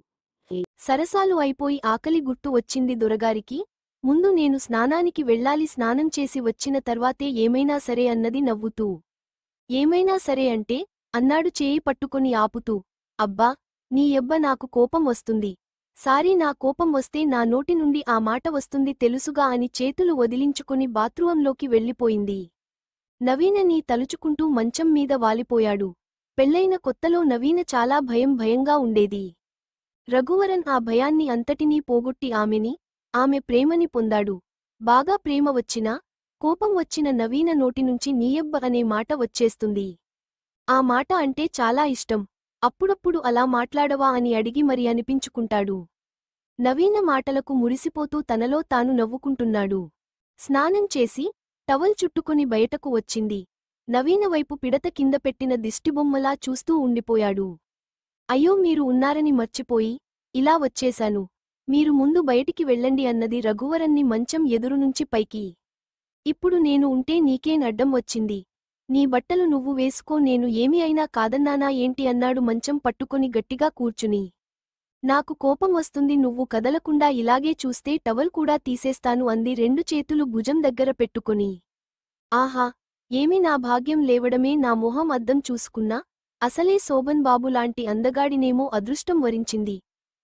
సరసాలు అయిపోయి ఆకలి గుర్తు వచ్చింది దొరగారికి. ముందు నేను స్నానానికి వెళ్ళాలి, స్నానం చేసి వచ్చిన తర్వాతే ఏమైనా సరే అన్నది నవ్వుతూ. ఏమైనా సరే అంటే అన్నాడు చేయి పట్టుకొని ఆపుతూ. అబ్బా, నీ యబ్బ నాకు కోపం వస్తుంది. సారీ, నా కోపం వస్తే నా నోటి నుండి ఆ మాట వస్తుంది తెలుసుగా అని చేతులు వదిలించుకుని బాత్రూంలోకి వెళ్ళిపోయింది. నవీనని తలుచుకుంటూ మంచం మీద వాలిపోయాడు. పెళ్లైన కొత్తలో నవీన చాలా భయంగా ఉండేది. రఘువరన్ ఆ భయాన్ని అంతటినీ పోగొట్టి ఆమె ప్రేమని పొందాడు. బాగా ప్రేమ వచ్చినా, కోపం వచ్చిన నవీన నోటినుంచి నీయబ్బ అనే మాట వచ్చేస్తుంది. ఆ మాట అంటే చాలా ఇష్టం. అప్పుడప్పుడు అలా మాట్లాడవా అని అడిగి మరి అనిపించుకుంటాడు. నవీన మాటలకు మురిసిపోతూ తనలో తాను నవ్వుకుంటున్నాడు. స్నానం చేసి టవల్ చుట్టుకొని బయటకు వచ్చింది. నవీన వైపు పిడత కింద పెట్టిన దిష్టిబొమ్మలా చూస్తూ ఉండిపోయాడు. అయ్యో, మీరు ఉన్నారని మర్చిపోయి ఇలా వచ్చేశాను. మీరు ముందు బయటికి వెళ్ళండి అన్నది రఘువరన్ని మంచం ఎదురునుంచి పైకి. ఇప్పుడు నేను ఉంటే నీకేం అడ్డం వచ్చింది? నీ బట్టలు నువ్వు వేసుకో, నేను ఏమి అయినా కాదన్నానా ఏంటి అన్నాడు మంచం పట్టుకొని గట్టిగా కూర్చుని. నాకు కోపం వస్తుంది, నువ్వు కదలకుండా ఇలాగే చూస్తే టవల్ కూడా తీసేస్తాను అంది రెండు చేతులు భుజం దగ్గర పెట్టుకొని. ఆహా, ఏమి నా భాగ్యం లేవడమే, నా మొహం అద్దం చూసుకున్నా అసలే శోభన్ బాబులాంటి అందగాడినేమో అదృష్టం వరించింది.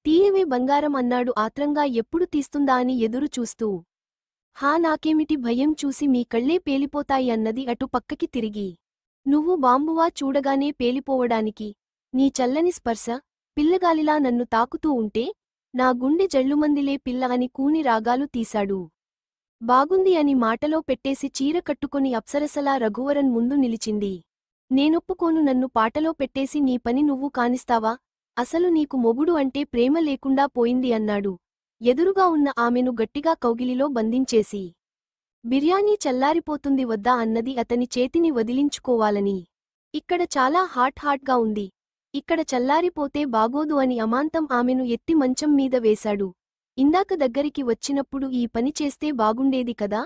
తీయవే బంగారం అన్నాడు ఆత్రంగా. ఎప్పుడు తీస్తుందా అని ఎదురు చూస్తూ. హా, నాకేమిటి భయం, చూసి మీ కళ్ళే పేలిపోతాయి అన్నది అటు పక్కకి తిరిగి. నువ్వు బాంబువా చూడగానే పేలిపోవడానికి? నీ చల్లని స్పర్శ పిల్లగాలిలా నన్ను తాకుతూ ఉంటే నా గుండె జల్లుమందిలే పిల్ల అని కూని రాగాలు తీశాడు. బాగుంది అని మాటలో పెట్టేసి చీర కట్టుకొని అప్సరసలా రఘువరన్ ముందు నిలిచింది. నేనొప్పుకోను, నన్ను పాటలో పెట్టేసి నీ పని నువ్వు కానిస్తావా? అసలు నీకు మొగుడు అంటే ప్రేమ లేకుండా పోయింది అన్నాడు ఎదురుగా ఉన్న ఆమెను గట్టిగా కౌగిలిలో బంధించేసి. బిర్యానీ చల్లారిపోతుంది వద్దా అన్నది అతని చేతిని వదిలించుకోవాలని. ఇక్కడ చాలా హాట్గా ఉంది, ఇక్కడ చల్లారిపోతే బాగోదు అని అమాంతం ఆమెను ఎత్తి మంచం మీద వేశాడు. ఇందాక దగ్గరికి వచ్చినప్పుడు ఈ పని చేస్తే బాగుండేది కదా,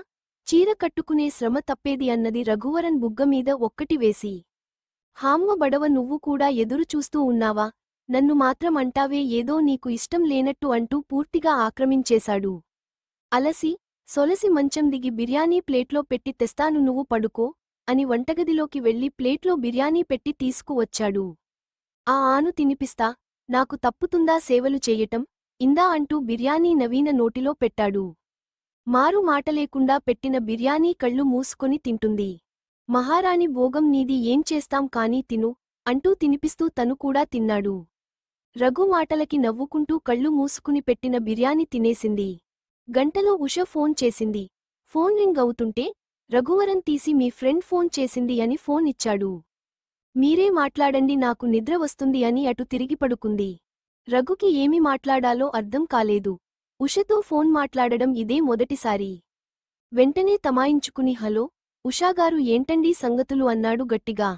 చీర కట్టుకునే శ్రమ తప్పేది అన్నది రఘువరన్ బుగ్గమీద ఒక్కటి వేసి. హామ్మ బడవ, నువ్వు కూడా ఎదురు చూస్తూ ఉన్నావా? నన్ను మాత్రం అంటావే ఏదో నీకు ఇష్టం లేనట్టు అంటూ పూర్తిగా ఆక్రమించేశాడు. అలసి సొలసి మంచం దిగి బిర్యానీ ప్లేట్లో పెట్టి తెస్తాను, నువ్వు పడుకో అని వంటగదిలోకి వెళ్లి ప్లేట్లో బిర్యానీ పెట్టి తీసుకువచ్చాడు. ఆ ఆను తినిపిస్తా, నాకు తప్పుతుందా సేవలు చెయ్యటం? ఇందా అంటూ బిర్యానీ నవీన నోటిలో పెట్టాడు. మారు మాటలేకుండా పెట్టిన బిర్యానీ కళ్ళు మూసుకొని తింటుంది. మహారాణి భోగం నీది, ఏం చేస్తాం కానీ తిను అంటూ తినిపిస్తూ తను కూడా తిన్నాడు. రఘు మాటలకి నవ్వుకుంటూ కళ్ళు మూసుకుని పెట్టిన బిర్యానీ తినేసింది. గంటలో ఉష ఫోన్ చేసింది. ఫోన్ రింగ్ అవుతుంటే రఘువరన్ తీసి మీ ఫ్రెండ్ ఫోన్ చేసింది అని ఫోన్ ఇచ్చాడు. మీరే మాట్లాడండి, నాకు నిద్ర వస్తుంది అని అటు తిరిగి పడుకుంది. రఘుకి ఏమి మాట్లాడాలో అర్థం కాలేదు. ఉషతో ఫోన్ మాట్లాడడం ఇదే మొదటిసారి. వెంటనే తమాయించుకుని హలో ఉషాగారు, ఏంటండీ సంగతులు అన్నాడు గట్టిగా.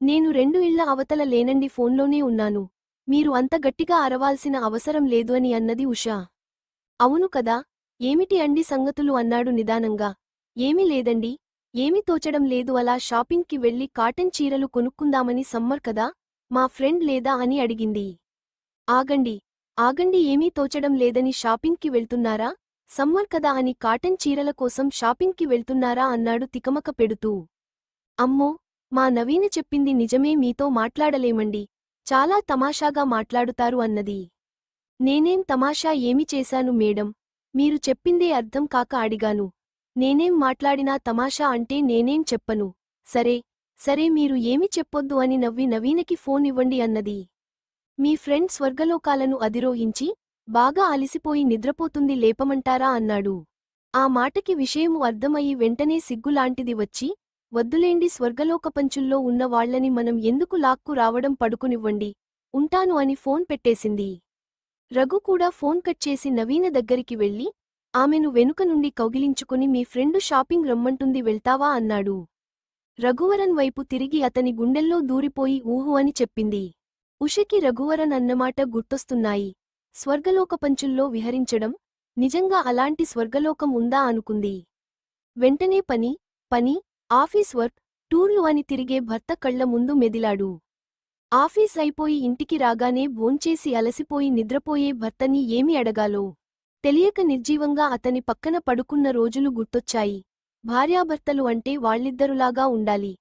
నేను 2 ఇళ్ల అవతల లేనండి, ఫోన్లోనే ఉన్నాను. మీరు అంత గట్టిగా అరవాల్సిన అవసరం లేదు అని అన్నది ఉషా. అవును కదా, ఏమిటి అండి సంగతులు అన్నాడు నిదానంగా. ఏమీ లేదండి, ఏమీ తోచడం లేదు, అలా షాపింగ్కి వెళ్లి కాటన్ చీరలు కొనుక్కుందామని. సమ్మర్ కదా, మా ఫ్రెండ్ లేదా అని అడిగింది. ఆగండి ఆగండి, ఏమీ తోచడం లేదని షాపింగ్కి వెళ్తున్నారా? సమ్మర్ కదా అని కాటన్ చీరల కోసం షాపింగ్కి వెళ్తున్నారా అన్నాడు తికమక పెడుతూ. అమ్మో, మా నవీన చెప్పింది నిజమే, మీతో మాట్లాడలేమండి, చాలా తమాషాగా మాట్లాడుతారు అన్నది. నేనేం తమాషా ఏమి చేశాను మేడం, మీరు చెప్పిందే అర్థం కాక అడిగాను. నేనేం మాట్లాడినా తమాషా అంటే నేనేం చెప్పను. సరే సరే, మీరు ఏమి చెప్పొద్దు అని నవ్వి నవీనకి ఫోన్ ఇవ్వండి అన్నది. మీ ఫ్రెండ్ స్వర్గలోకాలను అధిరోహించి బాగా అలిసిపోయి నిద్రపోతుంది, లేపమంటారా అన్నాడు. ఆ మాటకి విషయము అర్థమయ్యి వెంటనే సిగ్గులాంటిది వచ్చి, వద్దులేండి, స్వర్గలోకపంచుల్లో ఉన్న వాళ్లని మనం ఎందుకు లాక్కు రావడం, పడుకునివ్వండి, ఉంటాను అని ఫోన్ పెట్టేసింది. రఘు కూడా ఫోన్ కట్ చేసి నవీన దగ్గరికి వెళ్లి ఆమెను వెనుక నుండి కౌగిలించుకుని మీ ఫ్రెండు షాపింగ్ రమ్మంటుంది, వెళ్తావా అన్నాడు. రఘువరన్ వైపు తిరిగి అతని గుండెల్లో దూరిపోయి ఊహు అని చెప్పింది. ఉషకి రఘువరన్ అన్నమాట గుర్తొస్తున్నాయి. స్వర్గలోకపంచుల్లో విహరించడం, నిజంగా అలాంటి స్వర్గలోకం ఉందా అనుకుంది. వెంటనే పని పని ఆఫీస్ వర్క్, టూర్లు అని తిరిగే భర్త కళ్ల ముందు మెదిలాడు. ఆఫీస్ అయిపోయి ఇంటికి రాగానే భోంచేసి అలసిపోయి నిద్రపోయే భర్తని ఏమి అడగాలో తెలియక నిర్జీవంగా అతని పక్కన పడుకున్న రోజులు గుర్తొచ్చాయి. భార్యాభర్తలు అంటే వాళ్ళిద్దరులాగా ఉండాలి,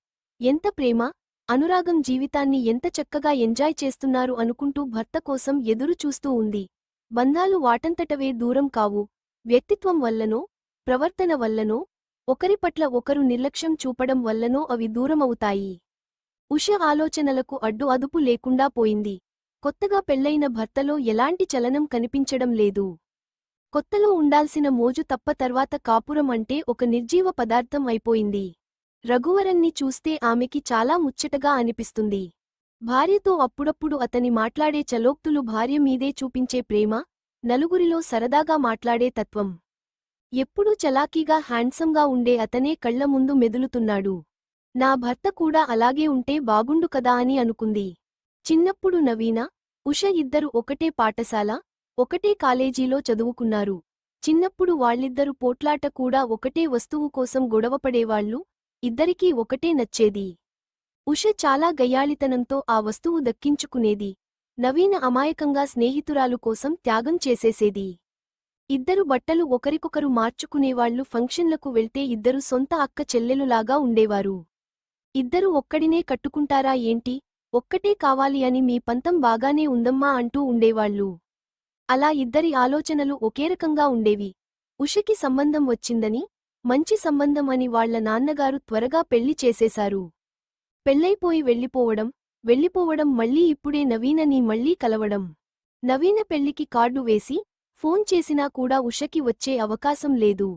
ఎంత ప్రేమ అనురాగం, జీవితాన్ని ఎంత చక్కగా ఎంజాయ్ చేస్తున్నారు అనుకుంటూ భర్త కోసం ఎదురు చూస్తూ ఉంది. బంధాలు వాటంతటవే దూరం కావు, వ్యక్తిత్వం వల్లనో ప్రవర్తన వల్లనో ఒకరి పట్ల ఒకరు నిర్లక్ష్యం చూపడం వల్లనో అవి దూరమవుతాయి. ఉష ఆలోచనలకు అడ్డు అదుపు లేకుండా పోయింది. కొత్తగా పెళ్లైన భర్తలో ఎలాంటి చలనం కనిపించడం లేదు. కొత్తలో ఉండాల్సిన మోజు తప్ప తర్వాత కాపురం అంటే ఒక నిర్జీవ పదార్థం అయిపోయింది. రఘువరన్ని చూస్తే ఆమెకి చాలా ముచ్చటగా అనిపిస్తుంది. భార్యతో అప్పుడప్పుడు అతని మాట్లాడే చలోక్తులు భార్య మీదే చూపించే ప్రేమ, నలుగురిలో సరదాగా మాట్లాడే తత్వం. ఎప్పుడూ చలాకీగా హ్యాండ్సంగా ఉండే అతనే కళ్ల ముందు మెదులుతున్నాడు. నా భర్త కూడా అలాగే ఉంటే బాగుండు కదా అని అనుకుంది. చిన్నప్పుడు నవీన, ఉష ఇద్దరు ఒకటే పాఠశాల, ఒకటే కాలేజీలో చదువుకున్నారు. చిన్నప్పుడు వాళ్ళిద్దరు పోట్లాట కూడా ఒకటే వస్తువు కోసం గొడవపడేవాళ్లు, ఇద్దరికీ ఒకటే నచ్చేది. ఉష చాలా గయ్యాళితనంతో ఆ వస్తువు దక్కించుకునేది. నవీన అమాయకంగా స్నేహితురాలు కోసం త్యాగం చేసేసేది. ఇద్దరు బట్టలు ఒకరికొకరు మార్చుకునేవాళ్లు. ఫంక్షన్లకు వెళ్తే ఇద్దరు సొంత అక్క చెల్లెలులాగా ఉండేవారు. ఇద్దరు ఒక్కడినే కట్టుకుంటారా ఏంటి, ఒక్కటే కావాలి అని మీ పంతం బాగానే ఉందమ్మా అంటూ ఉండేవాళ్లు. అలా ఇద్దరి ఆలోచనలు ఒకే రకంగా ఉండేవి. ఉషకి సంబంధం వచ్చిందని, మంచి సంబంధం అని వాళ్ల నాన్నగారు త్వరగా పెళ్లి చేసేశారు. పెళ్లైపోయి వెళ్ళిపోవడం మళ్ళీ ఇప్పుడే నవీనని మళ్ళీ కలవడం. నవీన పెళ్లికి కార్డు వేసి, ఫోన్ చేసినా కూడా ఉషకి వచ్చే అవకాశం లేదు.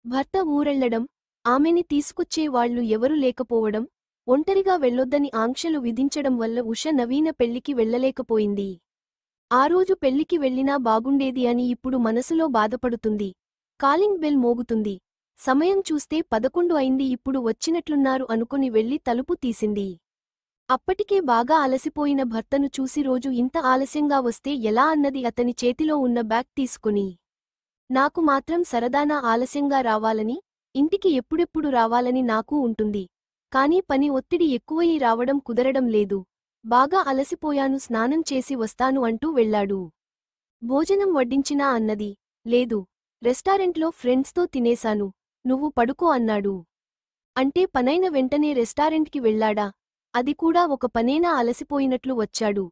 భర్త ఊరెళ్లడం, ఆమెని తీసుకొచ్చే వాళ్లు ఎవరూ లేకపోవడం, ఒంటరిగా వెళ్ళొద్దని ఆంక్షలు విధించడం వల్ల ఉష నవీన పెళ్లికి వెళ్లలేకపోయింది. ఆ రోజు పెళ్లికి వెళ్లినా బాగుండేది అని ఇప్పుడు మనసులో బాధపడుతుంది. కాలింగ్ బెల్ మోగుతుంది. సమయం చూస్తే 11 అయింది. ఇప్పుడు వచ్చినట్లున్నారు అనుకుని వెళ్లి తలుపు తీసింది. అప్పటికే బాగా అలసిపోయిన భర్తను చూసి రోజు ఇంత ఆలస్యంగా వస్తే ఎలా అన్నది అతని చేతిలో ఉన్న బ్యాగ్ తీసుకుని. నాకు మాత్రం సరదానా ఆలస్యంగా రావాలని, ఇంటికి ఎప్పుడెప్పుడు రావాలని నాకూ ఉంటుంది. కానీ పని ఒత్తిడి ఎక్కువయి రావడం కుదరడం లేదు. బాగా అలసిపోయాను, స్నానం చేసి వస్తాను అంటూ వెళ్లాడు. భోజనం వడ్డించినా అన్నది. లేదు, రెస్టారెంట్లో ఫ్రెండ్స్తో తినేశాను, నువ్వు పడుకో అన్నాడు. అంటే పనైన వెంటనే రెస్టారెంట్కి వెళ్లాడా? అది కూడా ఒక పనేనా? అలసిపోయినట్లు వచ్చాడు.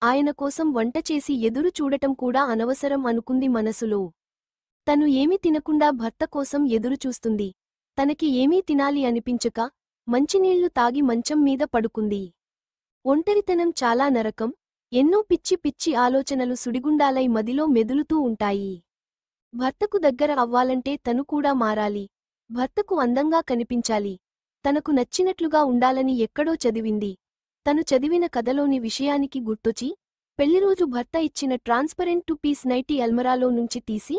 ఆయన కోసం వంట చేసి ఎదురు చూడటం కూడా అనవసరం అనుకుంది మనసులో. తను ఏమీ తినకుండా భర్త కోసం ఎదురుచూస్తుంది. తనకి ఏమీ తినాలి అనిపించక మంచినీళ్లు తాగి మంచం మీద పడుకుంది. ఒంటరితనం చాలా నరకం. ఎన్నో పిచ్చి పిచ్చి ఆలోచనలు సుడిగుండాలై మదిలో మెదులుతూ ఉంటాయి. భర్తకు దగ్గర అవ్వాలంటే తను కూడా మారాలి. భర్తకు అందంగా కనిపించాలి. తనకు నచ్చినట్లుగా ఉండాలని ఎక్కడో చదివింది. తను చదివిన కథలోని విషయానికి గుర్తొచ్చి, పెళ్లిరోజు భర్త ఇచ్చిన ట్రాన్స్పరెంట్ 2 పీస్ నైటీ అల్మరాలో నుంచి తీసి,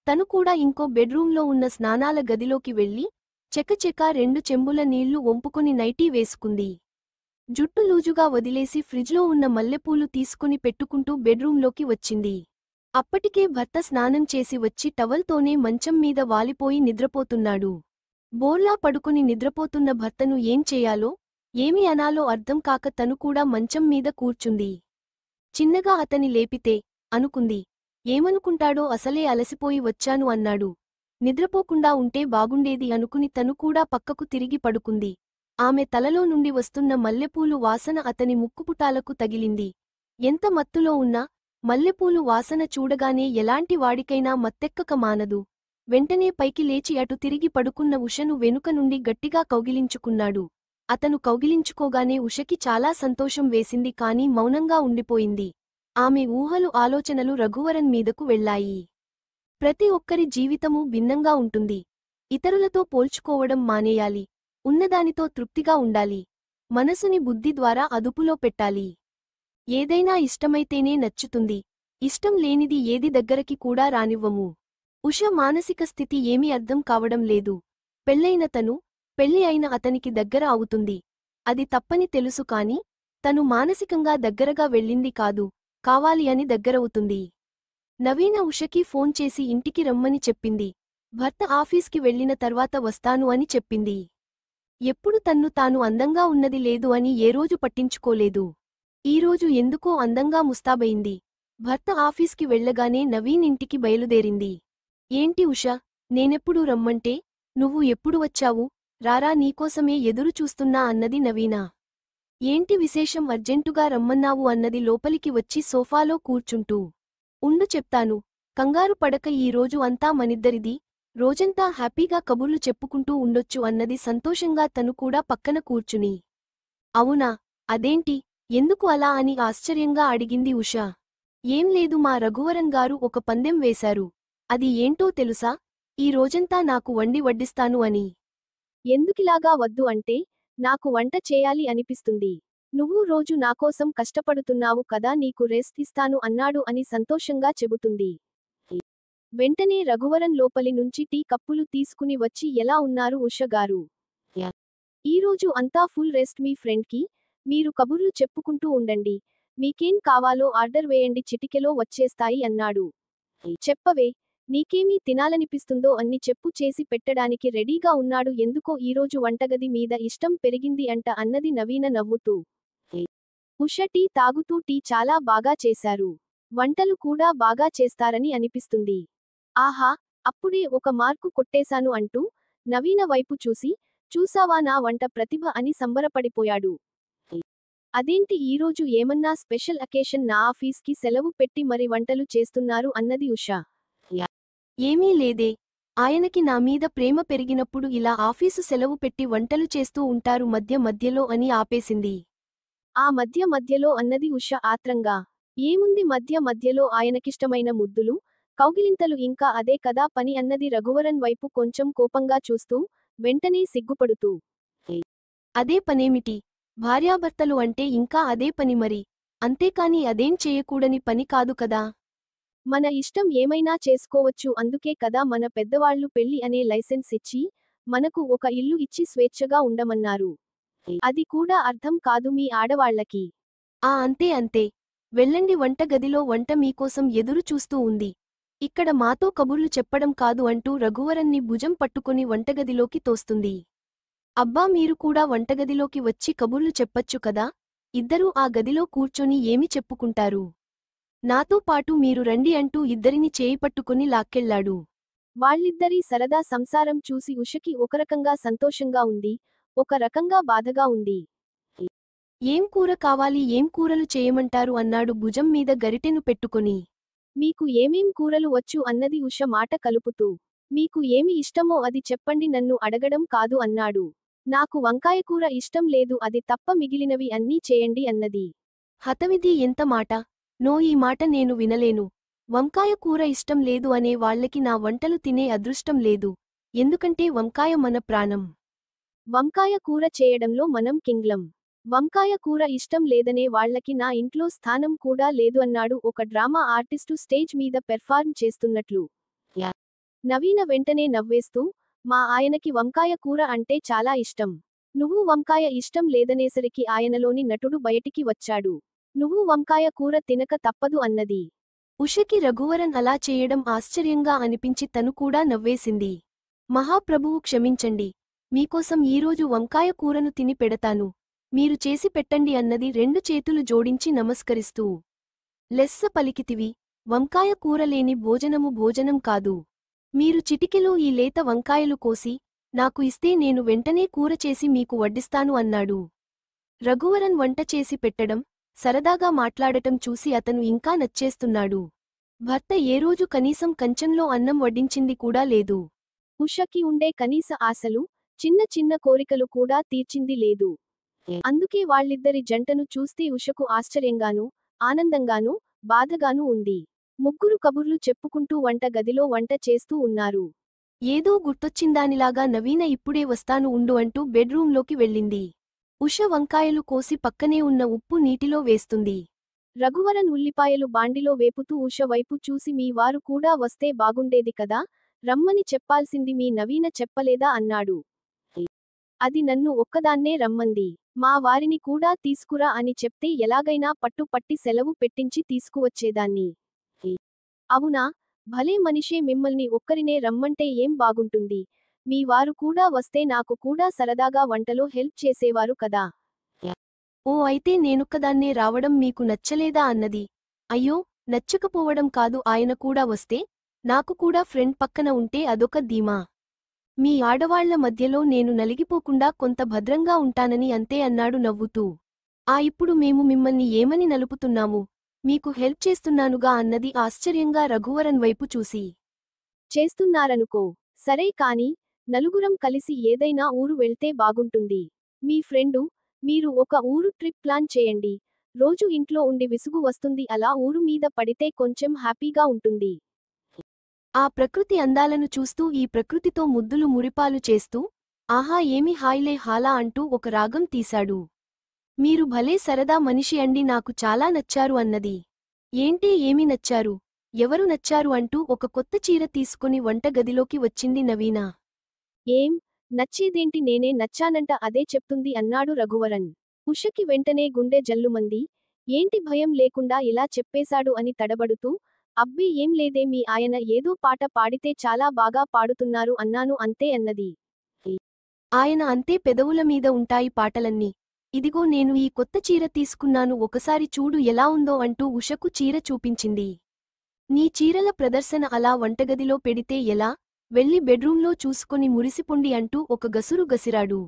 తను కూడా ఇంకో బెడ్రూంలో ఉన్న స్నానాల గదిలోకి వెళ్లి, చెకచెకా 2 చెంబుల నీళ్లు వంపుకొని నైటీ వేసుకుంది. జుట్టు లూజుగా వదిలేసి ఫ్రిజ్లో ఉన్న మల్లెపూలు తీసుకుని పెట్టుకుంటూ బెడ్రూంలోకి వచ్చింది. అప్పటికే భర్త స్నానం చేసి వచ్చి టవల్తోనే మంచం మీద వాలిపోయి నిద్రపోతున్నాడు. బోర్లా పడుకుని నిద్రపోతున్న భర్తను ఏం చేయాలో, ఏమి అనాలో అర్థం కాక తను కూడా మంచం మీద కూర్చుంది. చిన్నగా అతని లేపితే, అనుకుంది. ఏమనుకుంటాడో, అసలే అలసిపోయి వచ్చాను అన్నాడు. నిద్రపోకుండా ఉంటే బాగుండేది అనుకుని తను కూడా పక్కకు తిరిగి పడుకుంది. ఆమె తలలో నుండి వస్తున్న మల్లెపూలు వాసన అతని ముక్కుపుటాలకు తగిలింది. ఎంత మత్తులో ఉన్నా, మల్లెపూలు వాసన చూడగానే ఎలాంటి వాడికైనా మత్తెక్కక మానదు. వెంటనే పైకి లేచి అటు తిరిగి పడుకున్న ఉషను వెనుక నుండి గట్టిగా కౌగిలించుకున్నాడు. అతను కౌగిలించుకోగానే ఉషకి చాలా సంతోషం వేసింది. కానీ మౌనంగా ఉండిపోయింది. ఆమె ఊహలు ఆలోచనలు రఘువరన్ మీదకు వెళ్లాయి. ప్రతి ఒక్కరి జీవితమూ భిన్నంగా ఉంటుంది. ఇతరులతో పోల్చుకోవడం మానేయాలి. ఉన్నదానితో తృప్తిగా ఉండాలి. మనసుని బుద్ధి ద్వారా అదుపులో పెట్టాలి. ఏదైనా ఇష్టమైతేనే నచ్చుతుంది. ఇష్టం లేనిది ఏది దగ్గరకి కూడా రానివ్వము. ఉష మానసిక స్థితి ఏమీ అర్థం కావడం లేదు. పెళ్లైన తను, పెళ్లి అయిన అతనికి దగ్గర అవుతుంది. అది తప్పని తెలుసు కాని, తను మానసికంగా దగ్గరగా వెళ్ళింది కాదు, కావాలి అని దగ్గరవుతుంది. నవీన ఉషకి ఫోన్ చేసి ఇంటికి రమ్మని చెప్పింది. భర్త ఆఫీస్కి వెళ్లిన తర్వాత వస్తాను అని చెప్పింది. ఎప్పుడు తన్ను తాను అందంగా ఉన్నది లేదు అని ఏ రోజు పట్టించుకోలేదు. ఈరోజు ఎందుకో అందంగా ముస్తాబయింది. భర్త ఆఫీస్కి వెళ్లగానే నవీన్ ఇంటికి బయలుదేరింది. ఏంటి ఉషా, నేనెప్పుడు రమ్మంటే నువ్వు ఎప్పుడు వచ్చావు? రారా, నీకోసమే ఎదురు చూస్తున్నా అన్నది నవీన. ఏంటి విశేషం, అర్జెంటుగా రమ్మన్నావు అన్నది లోపలికి వచ్చి సోఫాలో కూర్చుంటూ. ఉండు చెప్తాను, కంగారు పడక, ఈ రోజు అంతా మనిద్దరిది, రోజంతా హ్యాపీగా కబుర్లు చెప్పుకుంటూ ఉండొచ్చు అన్నది సంతోషంగా తను కూడా పక్కన కూర్చుని. అవునా, అదేంటి, ఎందుకు అలా అని ఆశ్చర్యంగా అడిగింది ఉష. ఏం లేదు, మా రఘువరన్ గారు ఒక పందెం వేశారు. అది ఏంటో తెలుసా? ఈ రోజంతా నాకు వండి వడ్డిస్తాను అని. ఎందుకిలాగా వద్దు అంటే, నాకు వంట చేయాలి అనిపిస్తుంది. నువ్వు రోజు నాకోసం కష్టపడుతున్నావు కదా, నీకు రెస్ట్ ఇస్తాను అన్నాడు అని సంతోషంగా చెబుతుంది. వెంటనే రఘువరన్ లోపలి నుంచి టీ కప్పులు తీసుకుని వచ్చి ఎలా ఉన్నారు ఉష గారు? ఈరోజు అంతా ఫుల్ రెస్ట్ మీ ఫ్రెండ్కి, మీరు కబుర్లు చెప్పుకుంటూ ఉండండి. మీకేం కావాలో ఆర్డర్ వేయండి, చిటికెలో వచ్చేస్తాయి అన్నాడు. చెప్పవే, నీకేమీ తినాలనిపిస్తుందో అన్ని చెప్పు, చేసి పెట్టడానికి రెడీగా ఉన్నాడు. ఎందుకో ఈరోజు వంటగది మీద ఇష్టం పెరిగింది అంట అన్నది నవీన నవ్వుతూ. ఉష టీ తాగుతూ టీ చాలా బాగా చేశారు. వంటలు కూడా బాగా చేస్తారని అనిపిస్తుంది. ఆహా, అప్పుడే ఒక మార్కు కొట్టేశాను అంటూ నవీన వైపు చూసి, చూసావా నా వంట ప్రతిభ అని సంబరపడిపోయాడు. అదేంటి ఈరోజు ఏమన్నా స్పెషల్ అకేషన్, నా ఆఫీస్కి సెలవు పెట్టి మరి వంటలు చేస్తున్నారు అన్నది ఉష. ఏమీ లేదే, ఆయనకి నా మీద ప్రేమ పెరిగినప్పుడు ఇలా ఆఫీసు సెలవు పెట్టి వంటలు చేస్తూ ఉంటారు మధ్య మధ్యలో అని ఆపేసింది. ఆ మధ్య మధ్యలో అన్నది ఉష ఆత్రంగా. ఏముంది మధ్య మధ్యలో, ఆయనకిష్టమైన ముద్దులు, కౌగిలింతలు, ఇంకా అదే కదా పని అన్నది రఘువరన్ వైపు కొంచెం కోపంగా చూస్తూ, వెంటనే సిగ్గుపడుతూ. అదే పనేమిటి? భార్యాభర్తలు అంటే ఇంకా అదే పని మరి. అంతేకాని అదేం చేయకూడని పని కాదు కదా. మన ఇష్టం ఏమైనా చేసుకోవచ్చు. అందుకే కదా మన పెద్దవాళ్లు పెళ్లి అనే లైసెన్స్ ఇచ్చి, మనకు ఒక ఇల్లు ఇచ్చి స్వేచ్ఛగా ఉండమన్నారు. అది కూడా అర్థం కాదు మీ ఆడవాళ్లకి. అంతే అంతే. వెళ్ళండి, వంట గదిలో వంట మీకోసం ఎదురు చూస్తూ ఉంది. ఇక్కడ మాతో కబుర్లు చెప్పడం కాదు అంటూ రఘువరన్ని భుజం పట్టుకుని వంటగదిలోకి తోస్తుంది. అబ్బా, మీరు కూడా వంటగదిలోకి వచ్చి కబుర్లు చెప్పచ్చు కదా. ఇద్దరూ ఆ గదిలో కూర్చొని ఏమి చెప్పుకుంటారు. నాతో పాటు మీరు రండి అంటూ ఇద్దరిని చేయి పట్టుకుని లాక్కెళ్లాడు. వాళ్ళిద్దరి సరదా సంసారం చూసి ఉషకి ఒకరకంగా సంతోషంగా ఉంది, ఒక రకంగా బాధగా ఉంది. ఏం కూర కావాలి, ఏం కూరలు చేయమంటారు అన్నాడు భుజం మీద గరిటెను పెట్టుకుని. మీకు ఏమేం కూరలు వచ్చు అన్నది ఉష మాట కలుపుతూ. మీకు ఏమి ఇష్టమో అది చెప్పండి, నన్ను అడగడం కాదు అన్నాడు. నాకు వంకాయ కూర ఇష్టం లేదు, అది తప్ప మిగిలినవి అన్నీ చేయండి అన్నది. హతవిధి, ఎంత మాట! నో, ఈ మాట నేను వినలేను. వంకాయ కూర ఇష్టం లేదు అనే వాళ్ళకి నా వంటలు తినే అదృష్టం లేదు. ఎందుకంటే వంకాయ మన ప్రాణం. వంకాయ కూర చేయడంలో మనం కింగ్లం. వంకాయ కూర ఇష్టం లేదనే వాళ్లకి నా ఇంట్లో స్థానం కూడా లేదు అన్నాడు ఒక డ్రామా ఆర్టిస్టు స్టేజ్ మీద పెర్ఫార్మ్ చేస్తున్నట్లు. నవీన వెంటనే నవ్వేస్తూ, మా ఆయనకి వంకాయ కూర అంటే చాలా ఇష్టం. నువ్వు వంకాయ ఇష్టం లేదనేసరికి ఆయనలోని నటుడు బయటికి వచ్చాడు. నువ్వు వంకాయ కూర తినక తప్పదు అన్నది. ఉషకి రఘువరన్ అలా చేయడం ఆశ్చర్యంగా అనిపించి తను కూడా నవ్వేసింది. మహాప్రభువు క్షమించండి, మీకోసం ఈరోజు వంకాయ కూరను తిని పెడతాను. మీరు చేసి పెట్టండి అన్నది రెండు చేతులు జోడించి నమస్కరిస్తూ. లెస్స పలికితివి, వంకాయ కూర లేని భోజనము భోజనం కాదు. మీరు చిటికెలో ఈ లేత వంకాయలు కోసి నాకు ఇస్తే నేను వెంటనే కూర చేసి మీకు వడ్డిస్తాను అన్నాడు. రఘువరన్ వంట చేసి పెట్టడం, సరదాగా మాట్లాడటం చూసి అతను ఇంకా నచ్చేస్తున్నాడు. భర్త ఏ రోజు కనీసం కంచంలో అన్నం వడ్డించింది కూడా లేదు. ఉషకి ఉండే కనీస ఆశలు, చిన్న చిన్న కోరికలు కూడా తీర్చింది లేదు. అందుకే వాళ్ళిద్దరి జంటను చూస్తే ఉషకు ఆశ్చర్యంగానూ, ఆనందంగానూ, బాధగానూ ఉంది. ముగ్గురు కబుర్లు చెప్పుకుంటూ వంట గదిలో వంట చేస్తూ ఉన్నారు. ఏదో గుర్తొచ్చిందానిలాగా నవీన ఇప్పుడే వస్తాను ఉండు అంటూ బెడ్రూంలోకి వెళ్ళింది. ఉష వంకాయలు కోసి పక్కనే ఉన్న ఉప్పు నీటిలో వేస్తుంది. రఘువరన్ ఉల్లిపాయలు బాండిలో వేపుతూ ఉష వైపు చూసి, మీ వారు కూడా వస్తే బాగుండేది కదా, రమ్మని చెప్పాల్సింది మీ నవీన చెప్పలేదా అన్నాడు. అది నన్ను ఒక్కదాన్నే రమ్మంది. మా వారిని కూడా తీసుకురా అని చెప్తే ఎలాగైనా పట్టు పట్టి సెలవు పెట్టించి తీసుకువచ్చేదాన్ని. అవునా, భలే మనిషే, మిమ్మల్ని ఒక్కరినే రమ్మంటే ఏం బాగుంటుంది. మీ వారు కూడా వస్తే నాకు కూడా సరదాగా వంటలో హెల్ప్ చేసేవారు కదా. ఓ, అయితే నేనొక్కదాన్నే రావడం మీకు నచ్చలేదా అన్నది. అయ్యో, నచ్చకపోవడం కాదు, ఆయన కూడా వస్తే నాకు కూడా ఫ్రెండ్ పక్కన ఉంటే అదొక ధీమా. మీ ఆడవాళ్ల మధ్యలో నేను నలిగిపోకుండా కొంత భద్రంగా ఉంటానని అంతే అన్నాడు నవ్వుతూ. ఇప్పుడు మేము మిమ్మల్ని ఏమని నలుపుతున్నాము, మీకు హెల్ప్ చేస్తున్నానుగా అన్నది ఆశ్చర్యంగా రఘువరన్ వైపు చూసి. చేస్తున్నారనుకో, సరే కాని, నలుగురం కలిసి ఏదైనా ఊరు వెళ్తే బాగుంటుంది. మీ ఫ్రెండు, మీరు ఒక ఊరు ట్రిప్ ప్లాన్ చేయండి. రోజు ఇంట్లో ఉండి విసుగు వస్తుంది, అలా ఊరు మీద పడితే కొంచెం హ్యాపీగా ఉంటుంది. ఆ ప్రకృతి అందాలను చూస్తూ, ఈ ప్రకృతితో ముద్దులు మురిపాలు చేస్తూ, ఆహా ఏమి హాయిలే హాలా అంటూ ఒక రాగం తీశాడు. మీరు భలే సరదా మనిషి అండి, నాకు చాలా నచ్చారు అన్నది. ఏంటి ఏమి నచ్చారు, ఎవరు నచ్చారు అంటూ ఒక కొత్త చీర తీసుకుని వంటగదిలోకి వచ్చింది నవీన. ఏం నచ్చేదేంటి, నేనే నచ్చానంట అదే చెప్తుంది అన్నాడు రఘువరన్. ఉషకి వెంటనే గుండె జల్లుమంది. ఏంటి భయం లేకుండా ఇలా చెప్పేశాడు అని తడబడుతూ, అబ్బే ఏం లేదే, మీ ఆయన ఏదో పాట పాడితే చాలా బాగా పాడుతున్నారు అన్నాను అంతే అన్నది. ఆయన అంతే, పెదవుల మీద ఉంటాయి పాటలన్నీ. ఇదిగో నేను ఈ కొత్త చీర తీసుకున్నాను, ఒకసారి చూడు ఎలా ఉందో అంటూ ఉషకు చీర చూపించింది. నీ చీరల ప్రదర్శన అలా వంటగదిలో పెడితే ఎలా, వెళ్ళి బెడ్రూంలో చూసుకొని మురిసిపొండి అంటూ ఒక గసురు గసిరాడు.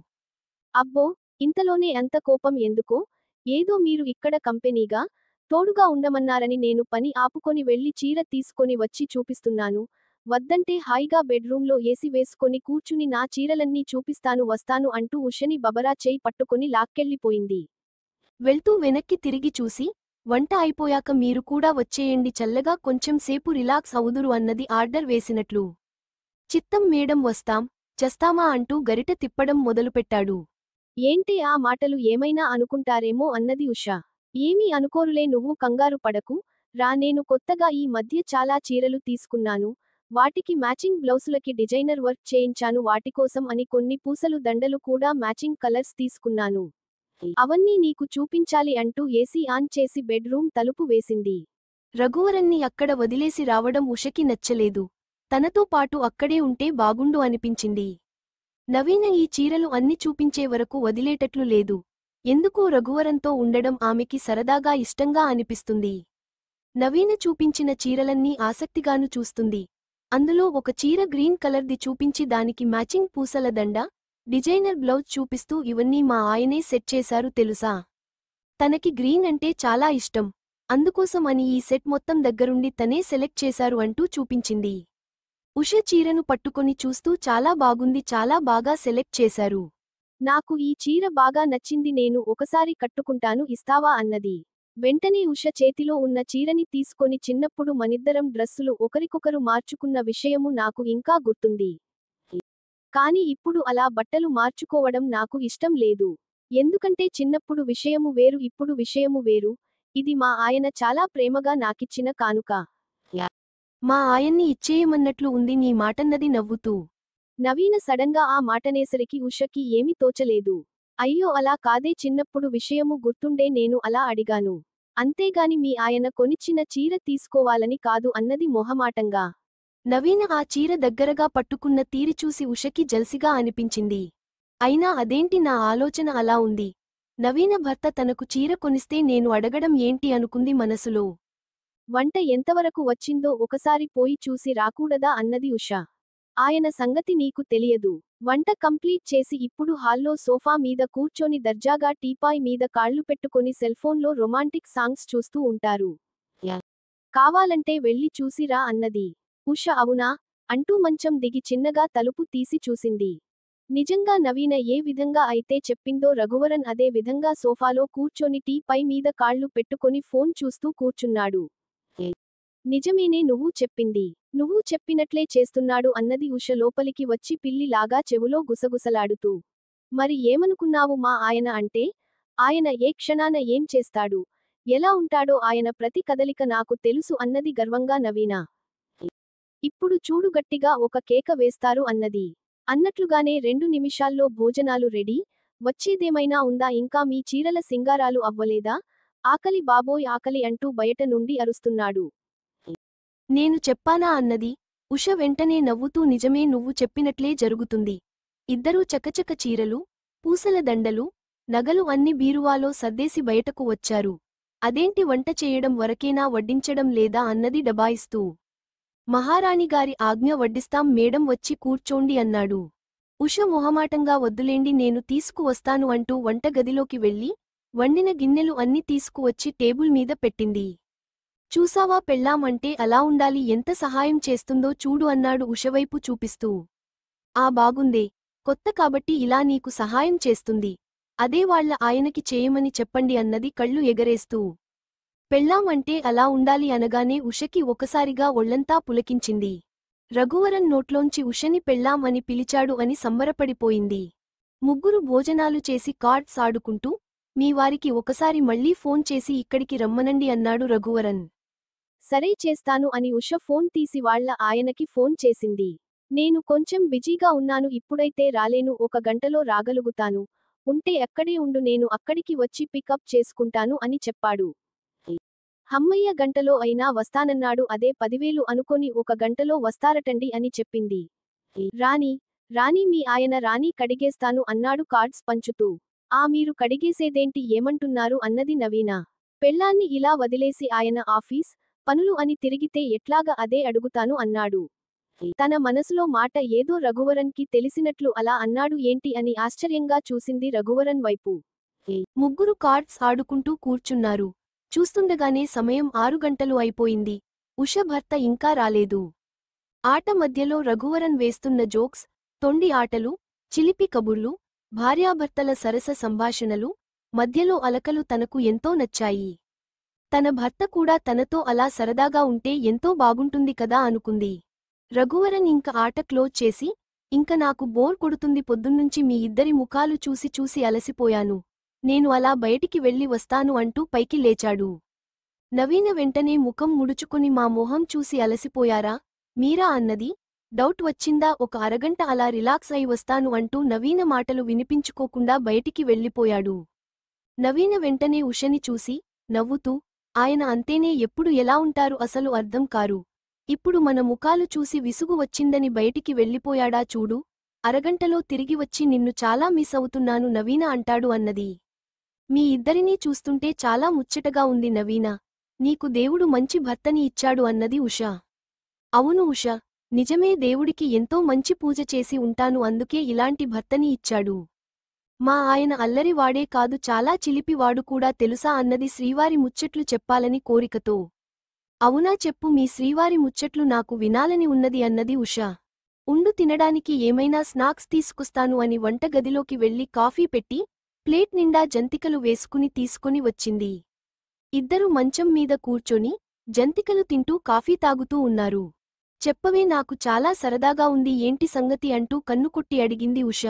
అబ్బో ఇంతలోనే అంత కోపం ఎందుకో, ఏదో మీరు ఇక్కడ కంపెనీగా తోడుగా ఉండమన్నారని నేను పని ఆపుకొని వెళ్ళి చీర తీసుకొని వచ్చి చూపిస్తున్నాను. వద్దంటే హాయిగా బెడ్రూంలో ఏసి వేసుకొని కూర్చుని నా చీరలన్నీ చూపిస్తాను వస్తాను అంటూ ఉషని బబరా చేయి పట్టుకొని లాక్కెళ్ళిపోయింది. వెళ్తూ వెనక్కి తిరిగి చూసి, వంట అయిపోయాక మీరు కూడా వచ్చేయండి, చల్లగా కొంచెం సేపు రిలాక్స్ అవుదురు అన్నది ఆర్డర్ వేసినట్లు. చిత్తం మేడం, వస్తాం చస్తామా అంటూ గరిట తిప్పడం మొదలుపెట్టాడు. ఏంటి ఆ మాటలు, ఏమైనా అనుకుంటారేమో అన్నది ఉష. ఏమీ అనుకోరులే, నువ్వు కంగారు పడకు రా, నేను కొత్తగా ఈ మధ్య చాలా చీరలు తీసుకున్నాను, వాటికి మ్యాచింగ్ బ్లౌసులకి డిజైనర్ వర్క్ చేయించాను, వాటికోసం అని కొన్ని పూసలు దండలు కూడా మ్యాచింగ్ కలర్స్ తీసుకున్నాను. అవన్నీ నీకు చూపించాలి అంటూ ఏసీ ఆన్ చేసి బెడ్రూమ్ తలుపు వేసింది. రఘువరన్ని అక్కడ వదిలేసి రావడం ఉషకి నచ్చలేదు. తనతో పాటు అక్కడే ఉంటే బాగుండు అనిపించింది. నవీన ఈ చీరలు అన్ని చూపించే వరకు వదిలేటట్లు లేదు. ఎందుకో రఘువరంతో ఉండడం ఆమెకి సరదాగా ఇష్టంగా అనిపిస్తుంది. నవీన చూపించిన చీరలన్నీ ఆసక్తిగాను చూస్తుంది. అందులో ఒక చీర గ్రీన్ కలర్ది చూపించి దానికి మ్యాచింగ్ పూసల దండ, డిజైనర్ బ్లౌజ్ చూపిస్తూ ఇవన్నీ మా ఆయనే సెట్ చేశారు తెలుసా. తనకి గ్రీన్ అంటే చాలా ఇష్టం, అందుకోసం అని ఈ సెట్ మొత్తం దగ్గరుండి తనే సెలెక్ట్ చేశారు అంటూ చూపించింది. ఉష చీరను పట్టుకొని చూస్తూ చాలా బాగుంది, చాలా బాగా సెలెక్ట్ చేశారు. నాకు ఈ చీర బాగా నచ్చింది, నేను ఒకసారి కట్టుకుంటాను, ఇస్తావా అన్నది. వెంటనే ఉష చేతిలో ఉన్న చీరని తీసుకొని, చిన్నప్పుడు మనిద్దరం డ్రస్సులు ఒకరికొకరు మార్చుకున్న విషయము నాకు ఇంకా గుర్తుంది. కాని ఇప్పుడు అలా బట్టలు మార్చుకోవడం నాకు ఇష్టం లేదు. ఎందుకంటే చిన్నప్పుడు విషయము వేరు, ఇప్పుడు విషయము వేరు. ఇది మా ఆయన చాలా ప్రేమగా నాకిచ్చిన కానుక. మా ఆయన్ని ఇచ్చేయమన్నట్లు ఉంది నీ మాటన్నది నవ్వుతూ. నవీన సడన్గా ఆ మాటనేసరికి ఉషకి ఏమీ తోచలేదు. అయ్యో అలా కాదే, చిన్నప్పుడు విషయము గుర్తుండే నేను అలా అడిగాను. అంతేగాని మీ ఆయన కొనిచ్చిన చీర తీసుకోవాలని కాదు అన్నది మొహమాటంగా. నవీన ఆ చీర దగ్గరగా పట్టుకున్న తీరి చూసి ఉషకి జల్సిగా అనిపించింది. అయినా అదేంటి, నా ఆలోచన అలా ఉంది. నవీన భర్త తనకు చీర కొనిస్తే నేను అడగడం ఏంటి అనుకుంది మనసులో. వంట ఎంతవరకు వచ్చిందో ఒకసారి పోయి చూసి రాకూడదా అన్నది ఉష. ఆయన సంగతి నీకు తెలియదు. వంట కంప్లీట్ చేసి ఇప్పుడు హాల్లో సోఫా మీద కూర్చొని దర్జాగా టీపాయ్ మీద కాళ్లు పెట్టుకొని సెల్ఫోన్లో రొమాంటిక్ సాంగ్స్ చూస్తూ ఉంటారు. కావాలంటే వెళ్ళి చూసిరా అన్నది. ఉష అవునా అంటూ మంచం దిగి చిన్నగా తలుపు తీసి చూసింది. నిజంగా నవీన ఏ విధంగా అయితే చెప్పిందో రఘువరన్ అదే విధంగా సోఫాలో కూర్చొని టీ పై మీద కాళ్లు పెట్టుకొని ఫోన్ చూస్తూ కూర్చున్నాడు. నిజమేనే నువ్వు చెప్పింది. నువ్వు చెప్పినట్లే చేస్తున్నాడు అన్నది ఉష లోపలికి వచ్చి పిల్లిలాగా చెవులో గుసగుసలాడుతూ. మరి ఏమనుకున్నావు మా ఆయన అంటే? ఆయన ఏ క్షణాన ఏం చేస్తాడు, ఎలా ఉంటాడో ఆయన ప్రతి కదలిక నాకు తెలుసు అన్నది గర్వంగా నవీన. ఇప్పుడు చూడు, గట్టిగా ఒక కేక వేస్తారు అన్నది. అన్నట్లుగానే 2 నిమిషాల్లో భోజనాలు రెడీ. వచ్చేదేమైనా ఉందా, ఇంకా మీ చీరల సింగారాలు అవ్వలేదా? ఆకలి బాబోయ్ ఆకలి అంటూ బయట నుండి అరుస్తున్నాడు. నేను చెప్పానా అన్నది. ఉష వెంటనే నవ్వుతూ నిజమే, నువ్వు చెప్పినట్లే జరుగుతుంది. ఇద్దరూ చకచక చీరలు, పూసల దండలు, నగలు అన్ని బీరువాలో సర్దేసి బయటకు వచ్చారు. అదేంటి, వంట చేయడం వరకేనా, వడ్డించడం లేదా అన్నది డబాయిస్తూ. మహారాణిగారి ఆజ్ఞ, వడ్డిస్తాం మేడం, వచ్చి కూర్చోండి అన్నాడు. ఉష మొహమాటంగా వద్దులేండి నేను తీసుకువస్తాను అంటూ వంటగదిలోకి వెళ్ళి వండిన గిన్నెలు అన్ని తీసుకువచ్చి టేబుల్ మీద పెట్టింది. చూసావా పెళ్ళాం అంటే అలా ఉండాలి, ఎంత సహాయం చేస్తుందో చూడు అన్నాడు ఉషవైపు చూపిస్తూ. ఆ బాగుందే, కొత్త కాబట్టి ఇలా నీకు సహాయం చేస్తుంది. అదే వాళ్ళ ఆయనకి చేయమని చెప్పండి అన్నది కళ్ళు ఎగరేస్తూ. పెళ్ళాం అంటే అలా ఉండాలి అనగానే ఉషకి ఒకసారిగా ఒళ్లంతా పులకించింది. రఘువరన్ నోట్లోంచి ఉషని పెళ్ళాం అని పిలిచాడు అని సంబరపడిపోయింది. ముగ్గురు భోజనాలు చేసి కార్డ్స్ ఆడుకుంటూ, మీ వారికి ఒకసారి మళ్ళీ ఫోన్ చేసి ఇక్కడికి రమ్మనండి అన్నాడు రఘువరన్. సరే చేస్తాను అని ఉష ఫోన్ తీసి వాళ్ళ ఆయనకి ఫోన్ చేసింది. నేను కొంచెం బిజీగా ఉన్నాను, ఇప్పుడైతే రాలేను, 1 గంటలో రాగలుగుతాను, ఉంటే అక్కడే ఉండు, నేను అక్కడికి వచ్చి పికప్ చేసుకుంటాను అని చెప్పాడు. హమ్మయ్య, గంటలో అయినా వస్తానన్నాడు. అదే 10,000 అనుకొని 1 గంటలో వస్తారటండి అని చెప్పింది. రాణి మీ ఆయన రాణి, కడిగేస్తాను అన్నాడు కార్డ్స్ పంచుతూ. మీరు కడిగేసేదేంటి, ఏమంటున్నారు అన్నది నవీన. పెళ్ళాన్ని ఇలా వదిలేసి ఆయన ఆఫీస్ పనులు అని తిరిగితే ఎట్లాగా, అదే అడుగుతాను అన్నాడు. తన మనసులో మాట ఏదో రఘువరన్కి తెలిసినట్లు అలా అన్నాడు. ఏంటి అని ఆశ్చర్యంగా చూసింది రఘువరన్ వైపు. ముగ్గురు కార్డ్స్ ఆడుకుంటూ కూర్చున్నారు. చూస్తుండగానే సమయం 6 గంటలు అయిపోయింది. ఉష భర్త ఇంకా రాలేదు. ఆట మధ్యలో రఘువరన్ వేస్తున్న జోక్స్, తొండి ఆటలు, చిలిపి కబుర్లు, భార్యాభర్తల సరస సంభాషణలు, మధ్యలో అలకలు తనకు ఎంతో నచ్చాయి. తన భర్త కూడా తనతో అలా సరదాగా ఉంటే ఎంతో బాగుంటుంది కదా అనుకుంది. రఘువరన్ ఇంక ఆట క్లోజ్ చేసి, ఇంక నాకు బోర్ కొడుతుంది, పొద్దున్నుంచి మీ ఇద్దరి ముఖాలు చూసి చూసి అలసిపోయాను, నేను అలా బయటికి వెళ్ళి వస్తాను అంటూ పైకి లేచాడు. నవీన వెంటనే ముఖం ముడుచుకుని, మా మొహం చూసి అలసిపోయారా మీరా అన్నది. డౌట్ వచ్చిందా? 1 అరగంట అలా రిలాక్స్ అయి వస్తాను అంటూ నవీన మాటలు వినిపించుకోకుండా బయటికి వెళ్ళిపోయాడు. నవీన వెంటనే ఉషని చూసి, నవ్వుతూ, ఆయన అంతేనే, ఎప్పుడు ఎలా ఉంటారు అసలు అర్థం కారు, ఇప్పుడు మన ముఖాలు చూసి విసుగు వచ్చిందని బయటికి వెళ్ళిపోయాడా చూడు, అరగంటలో తిరిగి వచ్చి నిన్ను చాలా మిస్ అవుతున్నాను నవీన అంటాడు అన్నది. మీ ఇద్దరినీ చూస్తుంటే చాలా ముచ్చటగా ఉంది నవీన, నీకు దేవుడు మంచి భర్తని ఇచ్చాడు అన్నది ఉష. అవును ఉష, నిజమే, దేవుడికి ఎంతో మంచి పూజ చేసి ఉంటాను, అందుకే ఇలాంటి భర్తని ఇచ్చాడు. మా ఆయన అల్లరివాడే కాదు, చాలా చిలిపివాడు కూడా తెలుసా అన్నది శ్రీవారి ముచ్చట్లు చెప్పాలని కోరికతో. అవునా, చెప్పు, మీ శ్రీవారి ముచ్చట్లు నాకు వినాలని ఉన్నది అన్నది ఉష. ఉండు, తినడానికి ఏమైనా స్నాక్స్ తీసుకొస్తాను అని వంటగదిలోకి వెళ్లి కాఫీ పెట్టి, ప్లేట్ నిండా జంతికలు వేసుకుని తీసుకొని వచ్చింది. ఇద్దరు మంచం మీద కూర్చొని జంతికలు తింటూ కాఫీ తాగుతూ ఉన్నారు. చెప్పవే, నాకు చాలా సరదాగా ఉంది, ఏంటి సంగతి అంటూ కన్నుకొట్టి అడిగింది ఉష.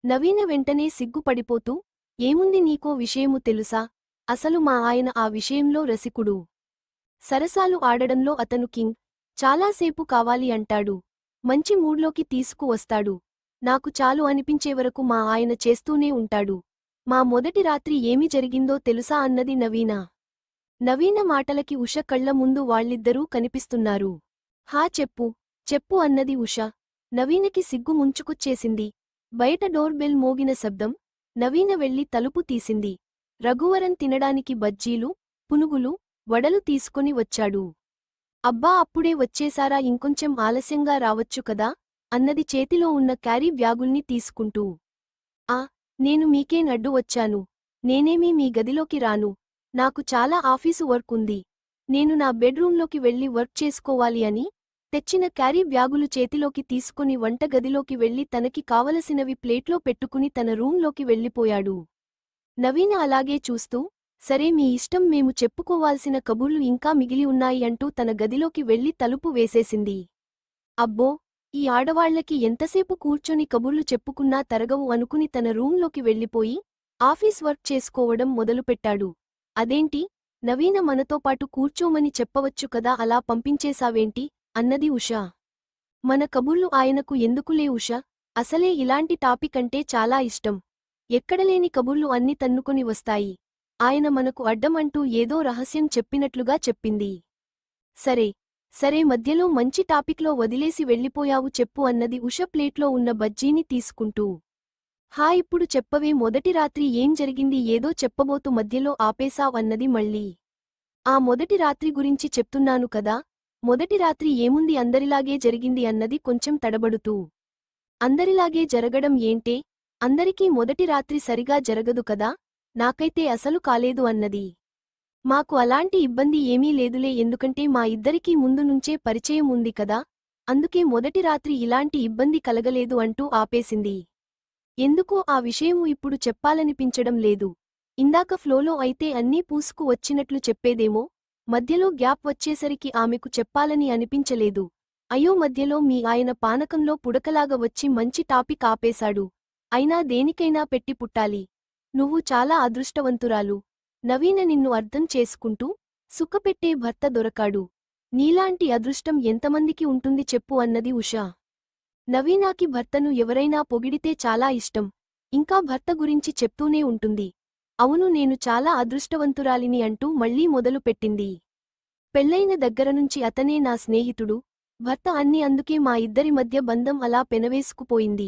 నవీన వెంటనే సిగ్గుపడిపోతూ, ఏముంది, నీకో విషయము తెలుసా, అసలు మా ఆయన ఆ విషయంలో రసికుడు. సరసాలు ఆడడంలో అతను కింగ్, చాలాసేపు కావాలి అంటాడు, మంచి మూడ్లోకి తీసుకు వస్తాడు, నాకు చాలు అనిపించేవరకు మా ఆయన చేస్తూనే ఉంటాడు. మా మొదటి రాత్రి ఏమి జరిగిందో తెలుసా అన్నది నవీన. నవీన మాటలకి ఉష కళ్ల ముందు వాళ్ళిద్దరూ కనిపిస్తున్నారు. హా, చెప్పు చెప్పు అన్నది ఉష. నవీనకి సిగ్గు ముంచుకొచ్చేసింది. బయట డోర్ బెల్ మోగిన శబ్దం. నవీన వెళ్లి తలుపు తీసింది. రఘువరన్ తినడానికి బజ్జీలు, పునుగులు, వడలు తీసుకొని వచ్చాడు. అబ్బా, అప్పుడే వచ్చేశారా, ఇంకొంచెం ఆలస్యంగా రావచ్చు కదా అన్నది చేతిలో ఉన్న క్యారీ బ్యాగుల్ని తీసుకుంటూ. నేను మీకేం అడ్డు వచ్చాను, నేనేమీ మీ గదిలోకి రాను, నాకు చాలా ఆఫీసు వర్క్ ఉంది, నేను నా బెడ్రూంలోకి వెళ్లి వర్క్ చేసుకోవాలి అని తెచ్చిన క్యారీ బ్యాగులు చేతిలోకి తీసుకుని వంటగదిలోకి వెళ్లి తనకి కావలసినవి ప్లేట్లో పెట్టుకుని తన రూంలోకి వెళ్ళిపోయాడు. నవీన అలాగే చూస్తూ, సరే మీ ఇష్టం, మేము చెప్పుకోవాల్సిన కబుర్లు ఇంకా మిగిలి ఉన్నాయి అంటూ తన గదిలోకి వెళ్లి తలుపు వేసేసింది. అబ్బో, ఈ ఆడవాళ్లకి ఎంతసేపు కూర్చొని కబుర్లు చెప్పుకున్నా తరగవు అనుకుని తన రూంలోకి వెళ్ళిపోయి ఆఫీస్ వర్క్ చేసుకోవడం మొదలుపెట్టాడు. అదేంటి నవీన, మనతోపాటు కూర్చోమని చెప్పవచ్చు కదా, అలా పంపించేశావేంటి అన్నది ఉష. మన కబుర్లు ఆయనకు ఎందుకులే ఉష, అసలే ఇలాంటి టాపిక్ అంటే చాలా ఇష్టం, ఎక్కడలేని కబుర్లు అన్ని తన్నుకొని వస్తాయి, ఆయన మనకు అడ్డం అంటూ ఏదో రహస్యం చెప్పినట్లుగా చెప్పింది. సరే మధ్యలో మంచి టాపిక్లో వదిలేసి వెళ్ళిపోయావు, చెప్పు అన్నది ఉష ప్లేట్లో ఉన్న బజ్జీని తీసుకుంటూ. ఇప్పుడు చెప్పవే, మొదటి రాత్రి ఏం జరిగింది, ఏదో చెప్పబోతు మధ్యలో ఆపేశావ్ అన్నది మళ్ళీ. ఆ మొదటి రాత్రి గురించి చెప్తున్నాను కదా, మొదటి రాత్రి ఏముంది, అందరిలాగే జరిగింది అన్నది కొంచెం తడబడుతూ. అందరిలాగే జరగడం ఏంటే, అందరికీ మొదటి రాత్రి సరిగా జరగదు కదా, నాకైతే అసలు కాలేదు అన్నది. మాకు అలాంటి ఇబ్బంది ఏమీ లేదులే, ఎందుకంటే మా ఇద్దరికీ ముందు నుంచే పరిచయం ఉంది కదా, అందుకే మొదటి రాత్రి ఇలాంటి ఇబ్బంది కలగలేదు అంటూ ఆపేసింది. ఎందుకో ఆ విషయము ఇప్పుడు చెప్పాలనిపించడం లేదు. ఇందాక ఫ్లోలో అయితే అన్నీ పూసుకు వచ్చినట్లు చెప్పేదేమో, మధ్యలో గ్యాప్ వచ్చేసరికి ఆమెకు చెప్పాలని అనిపించలేదు. అయ్యో మధ్యలో మీ ఆయన పానకంలో పుడకలాగా వచ్చి మంచి టాపిక్ ఆపేశాడు. అయినా దేనికైనా పెట్టి పుట్టాలి. నువ్వు చాలా అదృష్టవంతురాలు. నవీన నిన్ను అర్థం చేసుకుంటూ సుఖపెట్టే భర్త దొరకాడు. నీలాంటి అదృష్టం ఎంతమందికి ఉంటుంది చెప్పు అన్నది ఉషా. నవీనాకి భర్తను ఎవరైనా పొగిడితే చాలా ఇష్టం. ఇంకా భర్త గురించి చెప్తూనే ఉంటుంది. అవును నేను చాలా అదృష్టవంతురాలిని అంటూ మళ్లీ మొదలుపెట్టింది. పెళ్లైన దగ్గరనుంచి అతనే నా స్నేహితుడు, భర్త అన్ని అందుకే మా ఇద్దరి మధ్య బంధం అలా పెనవేసుకుపోయింది.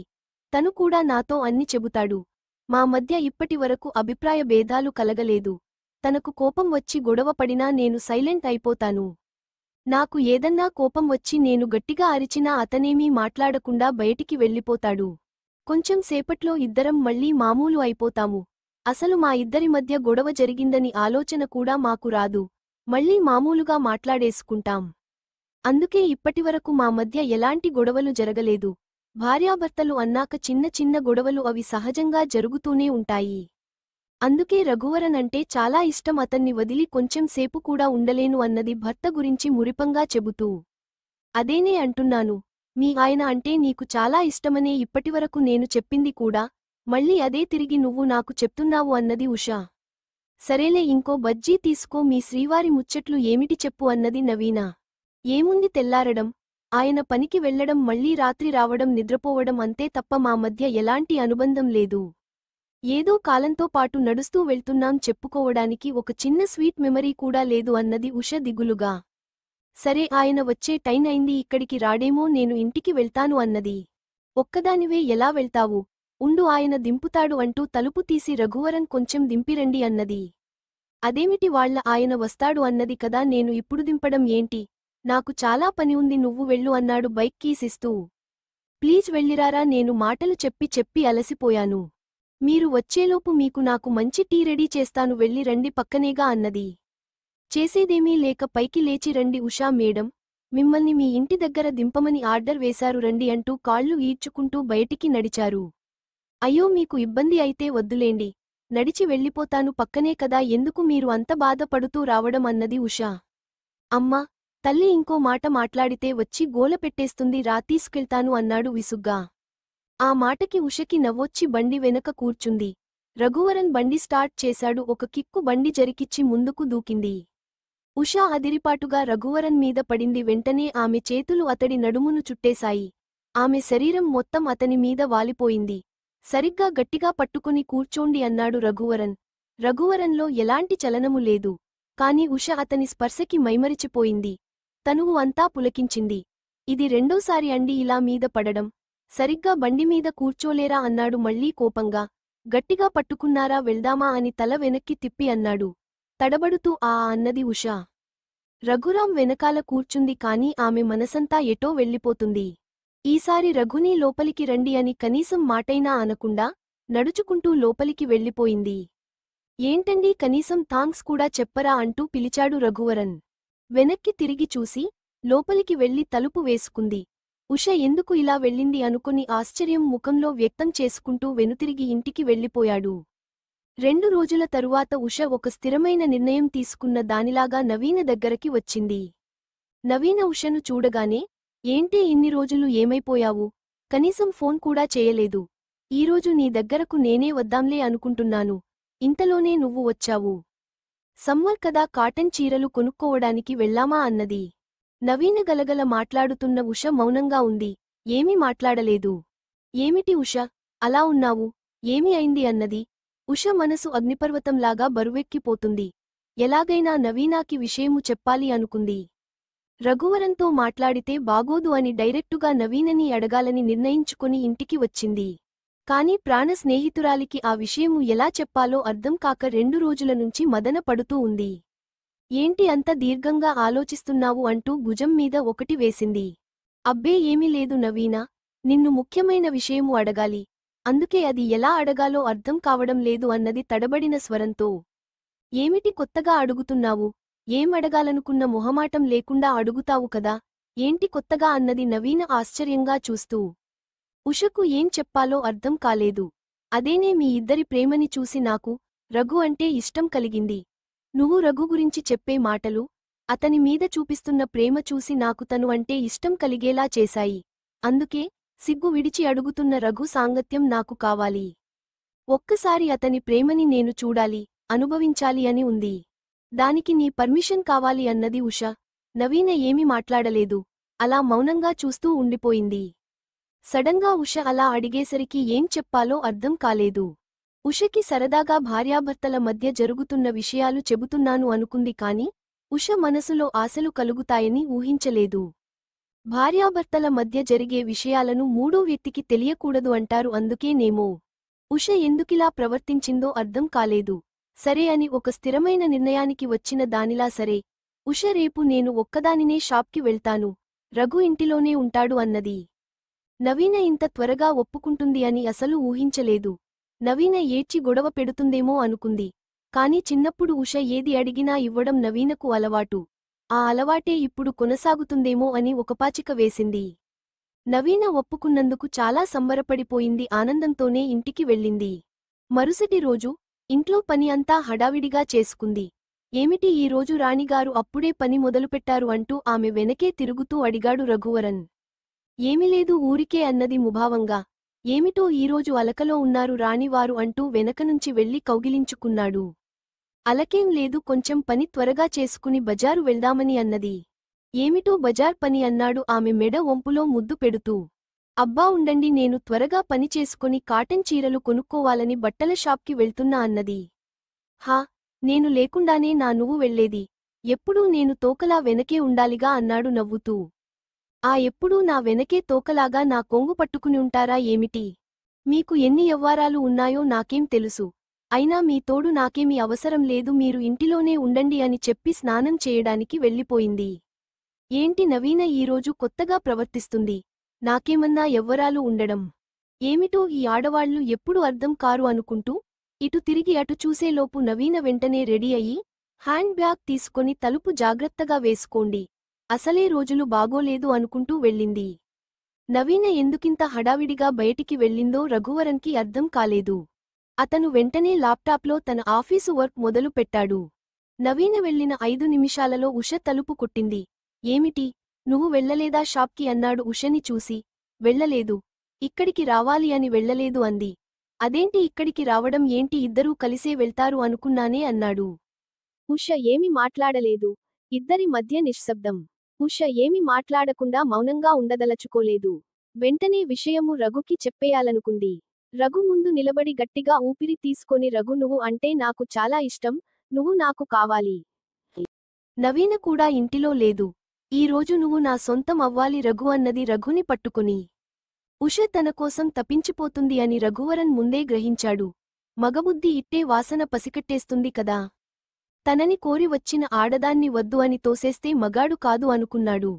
తను కూడా నాతో అన్ని చెబుతాడు. మా మధ్య ఇప్పటివరకు అభిప్రాయ భేదాలు కలగలేదు. తనకు కోపం వచ్చి గొడవ పడినా నేను సైలెంట్ అయిపోతాను. నాకు ఏదన్నా కోపం వచ్చి నేను గట్టిగా అరిచినా అతనేమీ మాట్లాడకుండా బయటికి వెళ్ళిపోతాడు. కొంచెం సేపట్లో ఇద్దరం మళ్లీ మామూలు అయిపోతాము. అసలు మా ఇద్దరి మధ్య గొడవ జరిగిందని ఆలోచన కూడా మాకు రాదు. మళ్లీ మామూలుగా మాట్లాడేసుకుంటాం. అందుకే ఇప్పటివరకు మా మధ్య ఎలాంటి గొడవలు జరగలేదు. భార్యాభర్తలు అన్నాక చిన్న చిన్న గొడవలు అవి సహజంగా జరుగుతూనే ఉంటాయి. అందుకే రఘువరన్ అంటే చాలా ఇష్టం. అతన్ని వదిలి కొంచెం సేపు కూడా ఉండలేను అన్నది భర్త గురించి మురిపంగా చెబుతూ. అదేనే అంటున్నాను. మీ ఆయన అంటే నీకు చాలా ఇష్టమనే ఇప్పటివరకు నేను చెప్పింది కూడా. మళ్ళీ అదే తిరిగి నువ్వు నాకు చెప్తున్నావు అన్నది ఉషా. సరేలే ఇంకో బజ్జీ తీసుకో. మీ శ్రీవారి ముచ్చట్లు ఏమిటి చెప్పు అన్నది నవీన. ఏముంది తెల్లారడం, ఆయన పనికి వెళ్లడం, మళ్లీ రాత్రి రావడం, నిద్రపోవడం అంతే తప్ప మా మధ్య ఎలాంటి అనుబంధం లేదు. ఏదో కాలంతో పాటు నడుస్తూ వెళ్తున్నాం, చెప్పుకోవడానికి ఒక చిన్న స్వీట్ మెమరీ కూడా లేదు అన్నది ఉష దిగులుగా. సరే ఆయన వచ్చే టైం అయింది, ఇక్కడికి రాడేమో, నేను ఇంటికి వెళ్తాను అన్నది. ఒక్కదానివే ఎలా వెళ్తావు? ఉండు ఆయన దింపుతాడు అంటూ తలుపు తీసి రఘువరన్ కొంచెం దింపిరండి అన్నది. అదేమిటి వాళ్ళ ఆయన వస్తాడు అన్నది కదా, నేను ఇప్పుడు దింపడం ఏంటి? నాకు చాలా పని ఉంది, నువ్వు వెళ్ళు అన్నాడు బైక్ కీసిస్తూ. ప్లీజ్ వెళ్ళిరారా, నేను మాటలు చెప్పి చెప్పి అలసిపోయాను. మీరు వచ్చేలోపు మీకు నాకు మంచి టీ రెడీ చేస్తాను, వెళ్ళి రండి పక్కనేగా అన్నది. చేసేదేమీ లేక పైకి లేచి రండి ఉషా మేడం, మిమ్మల్ని మీ ఇంటి దగ్గర దింపమని ఆర్డర్ వేశారు రండి అంటూ కాళ్ళు ఈడ్చుకుంటూ బయటికి నడిచారు. అయ్యో మీకు ఇబ్బంది అయితే వద్దులేండి, నడిచి వెళ్ళిపోతాను, పక్కనే కదా, ఎందుకు మీరు అంత బాధపడుతూ రావడం అన్నది ఉషా. అమ్మా, తల్లి ఇంకో మాట మాట్లాడితే వచ్చి గోల పెట్టేస్తుంది, రా తీసుకెళ్తాను అన్నాడు విసుగ్గా. ఆ మాటకి ఉషకి నవ్వొచ్చి బండి వెనక కూర్చుంది. రఘువరన్ బండి స్టార్ట్ చేశాడు. ఒక కిక్కు బండి జరికిచ్చి ముందుకు దూకింది. ఉషా అదిరిపాటుగా రఘువరన్ మీద పడింది. వెంటనే ఆమె చేతులు అతడి నడుమును చుట్టేశాయి. ఆమె శరీరం మొత్తం అతని మీద వాలిపోయింది. సరిగ్గా గట్టిగా పట్టుకుని కూర్చోండి అన్నాడు రఘువరన్. రఘువరన్లో ఎలాంటి చలనము లేదు. కాని ఉష అతని స్పర్శకి మైమరిచిపోయింది. తనువు అంతా పులకించింది. ఇది రెండోసారి అండి ఇలా మీద పడడం. సరిగ్గా బండిమీద కూర్చోలేరా అన్నాడు మళ్లీ కోపంగా. గట్టిగా పట్టుకున్నారా, వెళ్దామా అని తల వెనక్కి తిప్పి అన్నాడు. తడబడుతూ ఆ అన్నది ఉషా. రఘురాం వెనకాల కూర్చుంది, కాని ఆమె మనసంతా ఎటో వెళ్ళిపోతుంది. ఈసారి రఘుని లోపలికి రండి అని కనీసం మాటైనా అనకుండా నడుచుకుంటూ లోపలికి వెళ్ళిపోయింది. ఏంటండీ కనీసం థాంక్స్ కూడా చెప్పరా అంటూ పిలిచాడు రఘువరన్. వెనక్కి తిరిగి చూసి లోపలికి వెళ్లి తలుపు వేసుకుంది. ఉష ఎందుకు ఇలా వెళ్ళింది అనుకుని ఆశ్చర్యం ముఖంలో వ్యక్తం చేసుకుంటూ వెనుతిరిగి ఇంటికి వెళ్ళిపోయాడు. 2 రోజుల తరువాత ఉష ఒక స్థిరమైన నిర్ణయం తీసుకున్న దానిలాగా నవీన దగ్గరకి వచ్చింది. నవీన ఉషను చూడగానే, ఏంటే ఇన్ని రోజులు ఏమైపోయావు? కనీసం ఫోన్ కూడా చేయలేదు. ఈరోజు నీ దగ్గరకు నేనే వద్దాంలే అనుకుంటున్నాను, ఇంతలోనే నువ్వు వచ్చావు. సమ్మర్ కదా, కాటన్ చీరలు కొనుక్కోవడానికి వెళ్ళామా అన్నది. నవీన గలగల మాట్లాడుతున్న ఉష మౌనంగా ఉంది. ఏమీ మాట్లాడలేదు. ఏమిటి ఉష, అలా ఉన్నావు? ఏమి అయింది అన్నది. ఉష మనసు అగ్నిపర్వతంలాగా బరువెక్కిపోతుంది. ఎలాగైనా నవీనాకి విషయము చెప్పాలి అనుకుంది. రఘువరన్తో మాట్లాడితే బాగోదు అని డైరెక్టుగా నవీనని అడగాలని నిర్ణయించుకుని ఇంటికి వచ్చింది. కాని ప్రాణ స్నేహితురాలికి ఆ విషయము ఎలా చెప్పాలో అర్థం కాక 2 రోజుల నుంచి మదన పడుతూ ఉంది. ఏంటి అంత దీర్ఘంగా ఆలోచిస్తున్నావు అంటూ భుజం మీద ఒకటి వేసింది. అబ్బే ఏమీ లేదు నవీనా, నిన్ను ముఖ్యమైన విషయము అడగాలి. అందుకే అది ఎలా అడగాలో అర్థం కావడం లేదు అన్నది తడబడిన స్వరంతో. ఏమిటి కొత్తగా అడుగుతున్నావు? ఏం అడగాలనుకున్న మొహమాటం లేకుండా అడుగుతావు కదా, ఏంటి కొత్తగా అన్నది నవీన ఆశ్చర్యంగా చూస్తూ. ఉషకు ఏం చెప్పాలో అర్థం కాలేదు. అదేనే మీ ఇద్దరి ప్రేమని చూసి నాకు రఘు అంటే ఇష్టం కలిగింది. నువ్వు రఘు గురించి చెప్పే మాటలు అతని మీద చూపిస్తున్న ప్రేమ చూసి నాకు తను అంటే ఇష్టం కలిగేలా చేశాయి. అందుకే సిగ్గు విడిచి అడుగుతున్న రఘు సాంగత్యం నాకు కావాలి. ఒక్కసారి అతని ప్రేమని నేను చూడాలి, అనుభవించాలి అని ఉంది. దానికి నీ పర్మిషన్ కావాలి అన్నది ఉష. నవీన ఏమీ మాట్లాడలేదు. అలా మౌనంగా చూస్తూ ఉండిపోయింది. సడన్గా ఉష అలా అడిగేసరికి ఏం చెప్పాలో అర్థం కాలేదు. ఉషకి సరదాగా భార్యాభర్తల మధ్య జరుగుతున్న విషయాలు చెబుతున్నాను అనుకుంది కాని ఉష మనసులో ఆశలు కలుగుతాయని ఊహించలేదు. భార్యాభర్తల మధ్య జరిగే విషయాలను మూడో వ్యక్తికి తెలియకూడదు అంటారు, అందుకేనేమో ఉష ఎందుకిలా ప్రవర్తించిందో అర్థం కాలేదు. సరే అని ఒక స్థిరమైన నిర్ణయానికి వచ్చిన దానిలా సరే ఉష, రేపు నేను ఒక్కదానినే షాప్కి వెళ్తాను, రఘు ఇంటిలోనే ఉంటాడు అన్నది. నవీన ఇంత త్వరగా ఒప్పుకుంటుంది అని అసలు ఊహించలేదు. నవీన ఏడ్చి గొడవ పెడుతుందేమో అనుకుంది. కాని చిన్నప్పుడు ఉష ఏది అడిగినా ఇవ్వడం నవీనకు అలవాటు. ఆ అలవాటే ఇప్పుడు కొనసాగుతుందేమో అని ఒకపాచిక వేసింది. నవీన ఒప్పుకున్నందుకు చాలా సంబరపడిపోయింది. ఆనందంతోనే ఇంటికి వెళ్ళింది. మరుసటి రోజు ఇంట్లో పని అంతా హడావిడిగా చేసుకుంది. ఏమిటి ఈరోజు రాణిగారు అప్పుడే పని మొదలుపెట్టారు అంటూ ఆమె వెనకే తిరుగుతూ అడిగాడు రఘువరన్. ఏమీలేదు ఊరికే అన్నది ముభావంగా. ఏమిటో ఈరోజు అలకలో ఉన్నారు రాణివారు అంటూ వెనకనుంచి వెళ్లి కౌగిలించుకున్నాడు. అలకేం లేదు, కొంచెం పని త్వరగా చేసుకుని బజారు వెళ్దామని అన్నది. ఏమిటో బజార్ పని అన్నాడు ఆమె మెడ వంపులో ముద్దు పెడుతూ. అబ్బా ఉండండి, నేను త్వరగా పని చేసుకుని కాటన్ చీరలు కొనుక్కోవాలని బట్టల షాప్కి వెళ్తున్నా అన్నది. హా, నేను లేకుండానే నువ్వు వెళ్లేది? ఎప్పుడూ నేను తోకలా వెనకే ఉండాలిగా అన్నాడు నవ్వుతూ. ఎప్పుడూ నా వెనకే తోకలాగా నా కొంగు పట్టుకుని ఉంటారా ఏమిటి? మీకు ఎన్ని యవ్వారాలు ఉన్నాయో నాకేం తెలుసు. అయినా మీ తోడు నాకేమీ అవసరం లేదు, మీరు ఇంటిలోనే ఉండండి అని చెప్పి స్నానం చేయడానికి వెళ్ళిపోయింది. ఏంటి నవీన ఈరోజు కొత్తగా ప్రవర్తిస్తుంది? నాకేమన్నా యవ్వరాలు ఉండడం ఏమిటో ఈ ఆడవాళ్లు ఎప్పుడు అర్థం కారు అనుకుంటూ ఇటు తిరిగి అటు చూసేలోపు నవీన వెంటనే రెడీ అయ్యి హ్యాండ్ బ్యాగ్ తీసుకొని తలుపు జాగ్రత్తగా వేసుకోండి, అసలే రోజులు బాగోలేదు అనుకుంటూ వెళ్ళింది. నవీన ఎందుకింత హడావిడిగా బయటికి వెళ్ళిందో రఘువరన్కి అర్థం కాలేదు. అతను వెంటనే ల్యాప్టాప్లో తన ఆఫీసు వర్క్ మొదలు పెట్టాడు. నవీన వెళ్లిన 5 నిమిషాలలో ఉష తలుపు కొట్టింది. ఏమిటి, నువ్వు వెళ్లలేదా షాప్కి అన్నాడు ఉషని చూసి. వెళ్లలేదు. ఇక్కడికి రావాలి అని వెళ్లలేదు అంది. అదేంటి ఇక్కడికి రావడం ఏంటి, ఇద్దరూ కలిసే వెళ్తారు అనుకున్నానే అన్నాడు. ఉష ఏమి మాట్లాడలేదు. ఇద్దరి మధ్య నిశ్శబ్దం. ఉష ఏమి మాట్లాడకుండా మౌనంగా ఉండదలచుకోలేదు. వెంటనే విషయము రఘుకి చెప్పేయాలనుకుంది. రఘు ముందు నిలబడి గట్టిగా ఊపిరి తీసుకొని, రఘు నువ్వు అంటే నాకు చాలా ఇష్టం, నువ్వు నాకు కావాలి. నవీన కూడా ఇంటిలో లేదు. ఈ రోజు నువ్వు నా సొంతం అవ్వాలి రఘు అన్నది రఘుని పట్టుకుని. ఉష తన కోసం తప్పించిపోతుంది అని రఘువరన్ ముందే గ్రహించాడు. మగబుద్ధి ఇట్టే వాసన పసికట్టేస్తుంది కదా. తనని కోరి వచ్చిన ఆడదాన్ని వద్దు అని తోసేస్తే మగాడు కాదు అనుకున్నాడు.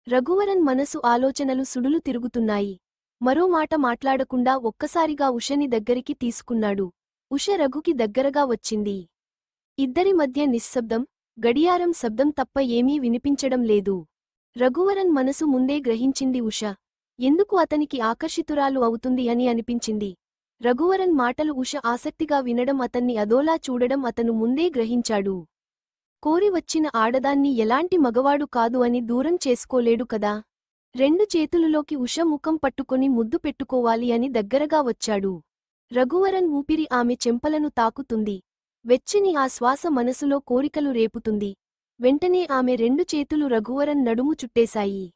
రఘువరన్ మనసు ఆలోచనలు సుడులు తిరుగుతున్నాయి. మరో మాట మాట్లాడకుండా ఒక్కసారిగా ఉషని దగ్గరికి తీసుకున్నాడు. ఉష రఘుకి దగ్గరగా వచ్చింది. ఇద్దరి మధ్య నిశ్శబ్దం, గడియారం శబ్దం తప్ప ఏమీ వినిపించడం లేదు. రఘువరన్ మనసు ముందే గ్రహించింది ఉష ఎందుకు అతనికి ఆకర్షితురాలు అవుతుంది అని అనిపించింది. రఘువరన్ మాటలు ఉష ఆసక్తిగా వినడం, అతన్ని అదోలా చూడడం అతను ముందే గ్రహించాడు. కోరి వచ్చిన ఆడదాన్ని ఎలాంటి మగవాడు కాదు అని దూరం చేసుకోలేడు కదా. 2 చేతులలోకి ఉష ముఖం పట్టుకొని ముద్దు పెట్టుకోవాలి అని దగ్గరగా వచ్చాడు. రఘువరన్ ఊపిరి ఆమె చెంపలను తాకుతుంది. వెచ్చని ఆ శ్వాస మనసులో కోరికలు రేపుతుంది. వెంటనే ఆమె 2 చేతులు రఘువరన్ నడుము చుట్టేశాయి.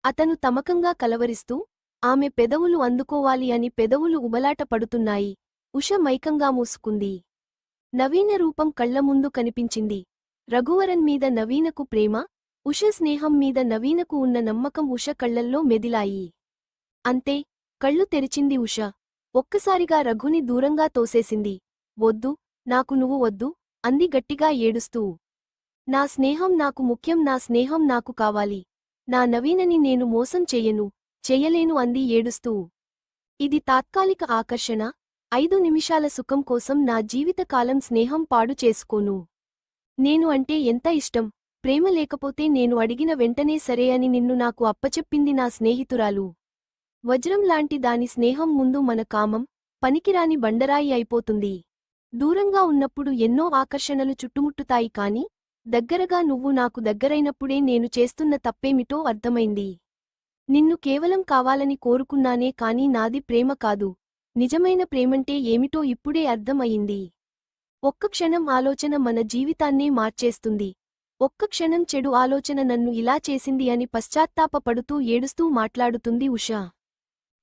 అతను తమకంగా కలవరిస్తూ ఆమె పెదవులు అందుకోవాలి అని పెదవులు ఉబలాట పడుతున్నాయి. ఉష మైకంగా మూసుకుంది. నవీన రూపం కళ్లముందు కనిపించింది. రఘువరన్ మీద నవీనకు ప్రేమ, ఉష స్నేహం మీద నవీనకు ఉన్న నమ్మకం ఉష కళ్లల్లో మెదిలాయి. అంతే, కళ్ళు తెరిచింది ఉష. ఒక్కసారిగా రఘుని దూరంగా తోసేసింది. వద్దు, నాకు నువ్వు వద్దు అంది గట్టిగా ఏడుస్తూ. నా స్నేహం నాకు ముఖ్యం, నా స్నేహం నాకు కావాలి. నా నవీనని నేను మోసం చెయ్యలేను అంది ఏడుస్తూ. ఇది తాత్కాలిక ఆకర్షణ, 5 నిమిషాల సుఖం కోసం నా జీవితకాలం స్నేహం పాడు చేసుకోను. నేను అంటే ఎంత ఇష్టం, ప్రేమ లేకపోతే నేను అడిగిన వెంటనే సరే అని నిన్ను నాకు అప్పచెప్పింది నా స్నేహితురాలు. వజ్రం లాంటి దాని స్నేహం ముందు మన కామం పనికిరాని బండరాయి అయిపోతుంది. దూరంగా ఉన్నప్పుడు ఎన్నో ఆకర్షణలు చుట్టుముట్టుతాయి కాని దగ్గరగా నువ్వు నాకు దగ్గరైనప్పుడే నేను చేస్తున్న తప్పేమిటో అర్థమైంది. నిన్ను కేవలం కావాలని కోరుకున్నానే కాని నాది ప్రేమ కాదు. నిజమైన ప్రేమంటే ఏమిటో ఇప్పుడే అర్థం అయింది. ఒక్క క్షణం ఆలోచన మన జీవితాన్నే మార్చేస్తుంది. ఒక్క క్షణం చెడు ఆలోచన నన్ను ఇలా చేసింది అని పశ్చాత్తాపపడుతూ ఏడుస్తూ మాట్లాడుతుంది ఉషా.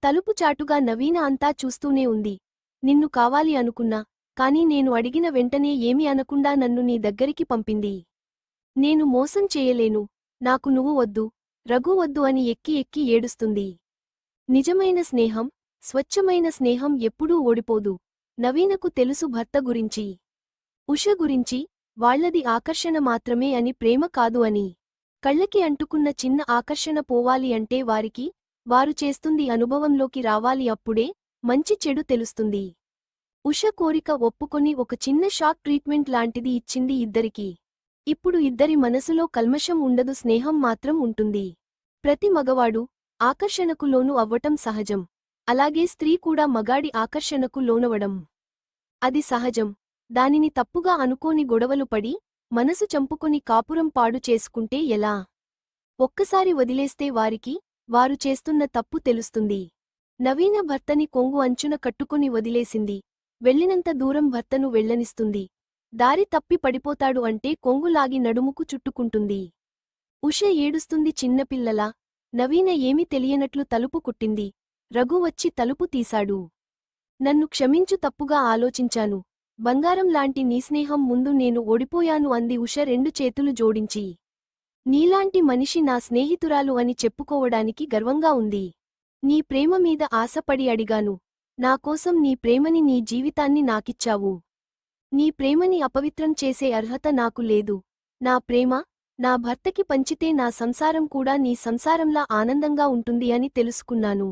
తలుపు చాటుగా నవీన అంతా చూస్తూనే ఉంది. నిన్ను కావాలి అనుకున్నా, కానీ నేను అడిగిన వెంటనే ఏమీ అనకుండా నన్ను నీ దగ్గరికి పంపింది. నేను మోసం చేయలేను. నాకు నువ్వు వద్దు, రఘు వద్దు అని ఎక్కి ఎక్కి ఏడుస్తుంది. నిజమైన స్నేహం, స్వచ్ఛమైన స్నేహం ఎప్పుడూ ఓడిపోదు. నవీనకు తెలుసు భర్త గురించి, ఉష గురించి, వాళ్లది ఆకర్షణ మాత్రమే అని, ప్రేమ కాదు అని. కళ్ళకి అంటుకున్న చిన్న ఆకర్షణ పోవాలి అంటే వారు చేస్తుంది అనుభవంలోకి రావాలి. అప్పుడే మంచి చెడు తెలుస్తుంది. ఉష కోరిక ఒప్పుకొని ఒక చిన్న షాక్ ట్రీట్మెంట్ లాంటిది ఇచ్చింది ఇద్దరికీ. ఇప్పుడు ఇద్దరి మనసులో కల్మషం ఉండదు, స్నేహం మాత్రం ఉంటుంది. ప్రతి మగవాడు ఆకర్షణకు లోను అవ్వటం సహజం. అలాగే స్త్రీ కూడా మగాడి ఆకర్షణకు లోనవడం అది సహజం. దానిని తప్పుగా అనుకోని గొడవలు పడి, మనసు చంపుకొని కాపురం పాడు చేసుకుంటే ఎలా? ఒక్కసారి వదిలేస్తే వారు చేస్తున్న తప్పు తెలుస్తుంది. నవీన భర్తని కొంగు అంచున కట్టుకొని వదిలేసింది. వెళ్ళినంత దూరం భర్తను వెళ్ళనిస్తుంది. దారి తప్పి పడిపోతాడు అంటే కొంగులాగి నడుముకు చుట్టుకుంటుంది. ఉష ఏడుస్తుంది చిన్నపిల్లలా. నవీన ఏమీ తెలియనట్లు తలుపు కుట్టింది. రఘు వచ్చి తలుపు తీశాడు. నన్ను క్షమించు, తప్పుగా ఆలోచించాను. బంగారం లాంటి నీ స్నేహం ముందు నేను ఓడిపోయాను అంది ఉష రెండు చేతులు జోడించి. నీలాంటి మనిషి నా స్నేహితురాలు అని చెప్పుకోవడానికి గర్వంగా ఉంది. నీ ప్రేమ మీద ఆశపడి అడిగాను. నాకోసం నీ ప్రేమని, నీ జీవితాన్ని నాకిచ్చావు. నీ ప్రేమని అపవిత్రం చేసే అర్హత నాకు లేదు. నా ప్రేమ నా భర్తకి పంచితే నా సంసారం కూడా నీ సంసారంలా ఆనందంగా ఉంటుంది అని తెలుసుకున్నాను.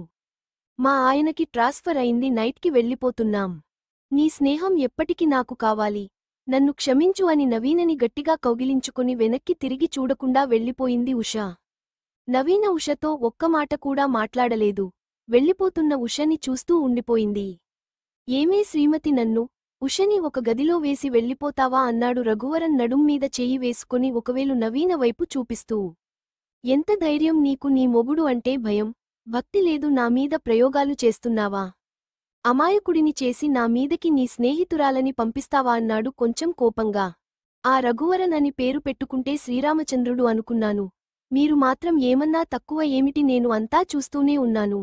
మా ఆయనకి ట్రాన్స్ఫర్ అయింది, నైట్కి వెళ్ళిపోతున్నాం. నీ స్నేహం ఎప్పటికి నాకు కావాలి. నన్ను క్షమించు అని నవీనని గట్టిగా కౌగిలించుకుని వెనక్కి తిరిగి చూడకుండా వెళ్ళిపోయింది ఉష. నవీన ఉషతో ఒక్క మాట కూడా మాట్లాడలేదు. వెళ్ళిపోతున్న ఉషని చూస్తూ ఉండిపోయింది. ఏమే శ్రీమతి, నన్ను ఉషని ఒక గదిలో వేసి వెళ్ళిపోతావా అన్నాడు రఘువరన్ నడుమ్మీద చెయ్యి వేసుకొని ఒకవేళ నవీన వైపు చూపిస్తూ. ఎంత ధైర్యం నీకు? నీ మొగుడు అంటే భయం, భక్తి లేదు, నా మీద ప్రయోగాలు చేస్తున్నావా? అమాయకుడిని చేసి నా మీదకి నీ స్నేహితురాలని పంపిస్తావా అన్నాడు కొంచెం కోపంగా. ఆ రఘువరన్ అని పేరు పెట్టుకుంటే శ్రీరామచంద్రుడు అనుకున్నాను. మీరు మాత్రం ఏమన్నా తక్కువ ఏమిటి? నేను అంతా చూస్తూనే ఉన్నాను.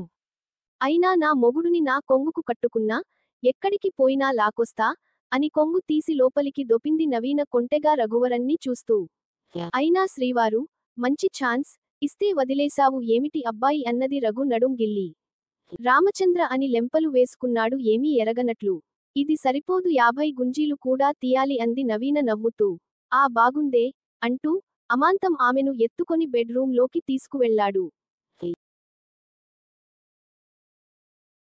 అయినా నా మొగుడుని నా కొంగుకు కట్టుకున్నా, ఎక్కడికి పోయినా లాకొస్తా అని కొంగు తీసి లోపలికి దొపింది నవీన కొంటెగా రఘువరన్ని చూస్తూ. అయినా శ్రీవారు, మంచి ఛాన్స్ ఇస్తే వదిలేశావు ఏమిటి అబ్బాయి అన్నది రఘు నడుం గిల్లి. రామచంద్ర అని లెంపలు వేసుకున్నాడు ఏమీ ఎరగనట్లు. ఇది సరిపోదు, 50 గుంజీలు కూడా తీయాలి అంది నవీన నవ్వుతూ. ఆ బాగుందే అంటూ అమాంతం ఆమెను ఎత్తుకొని బెడ్ రూంలోకి తీసుకువెళ్లాడు.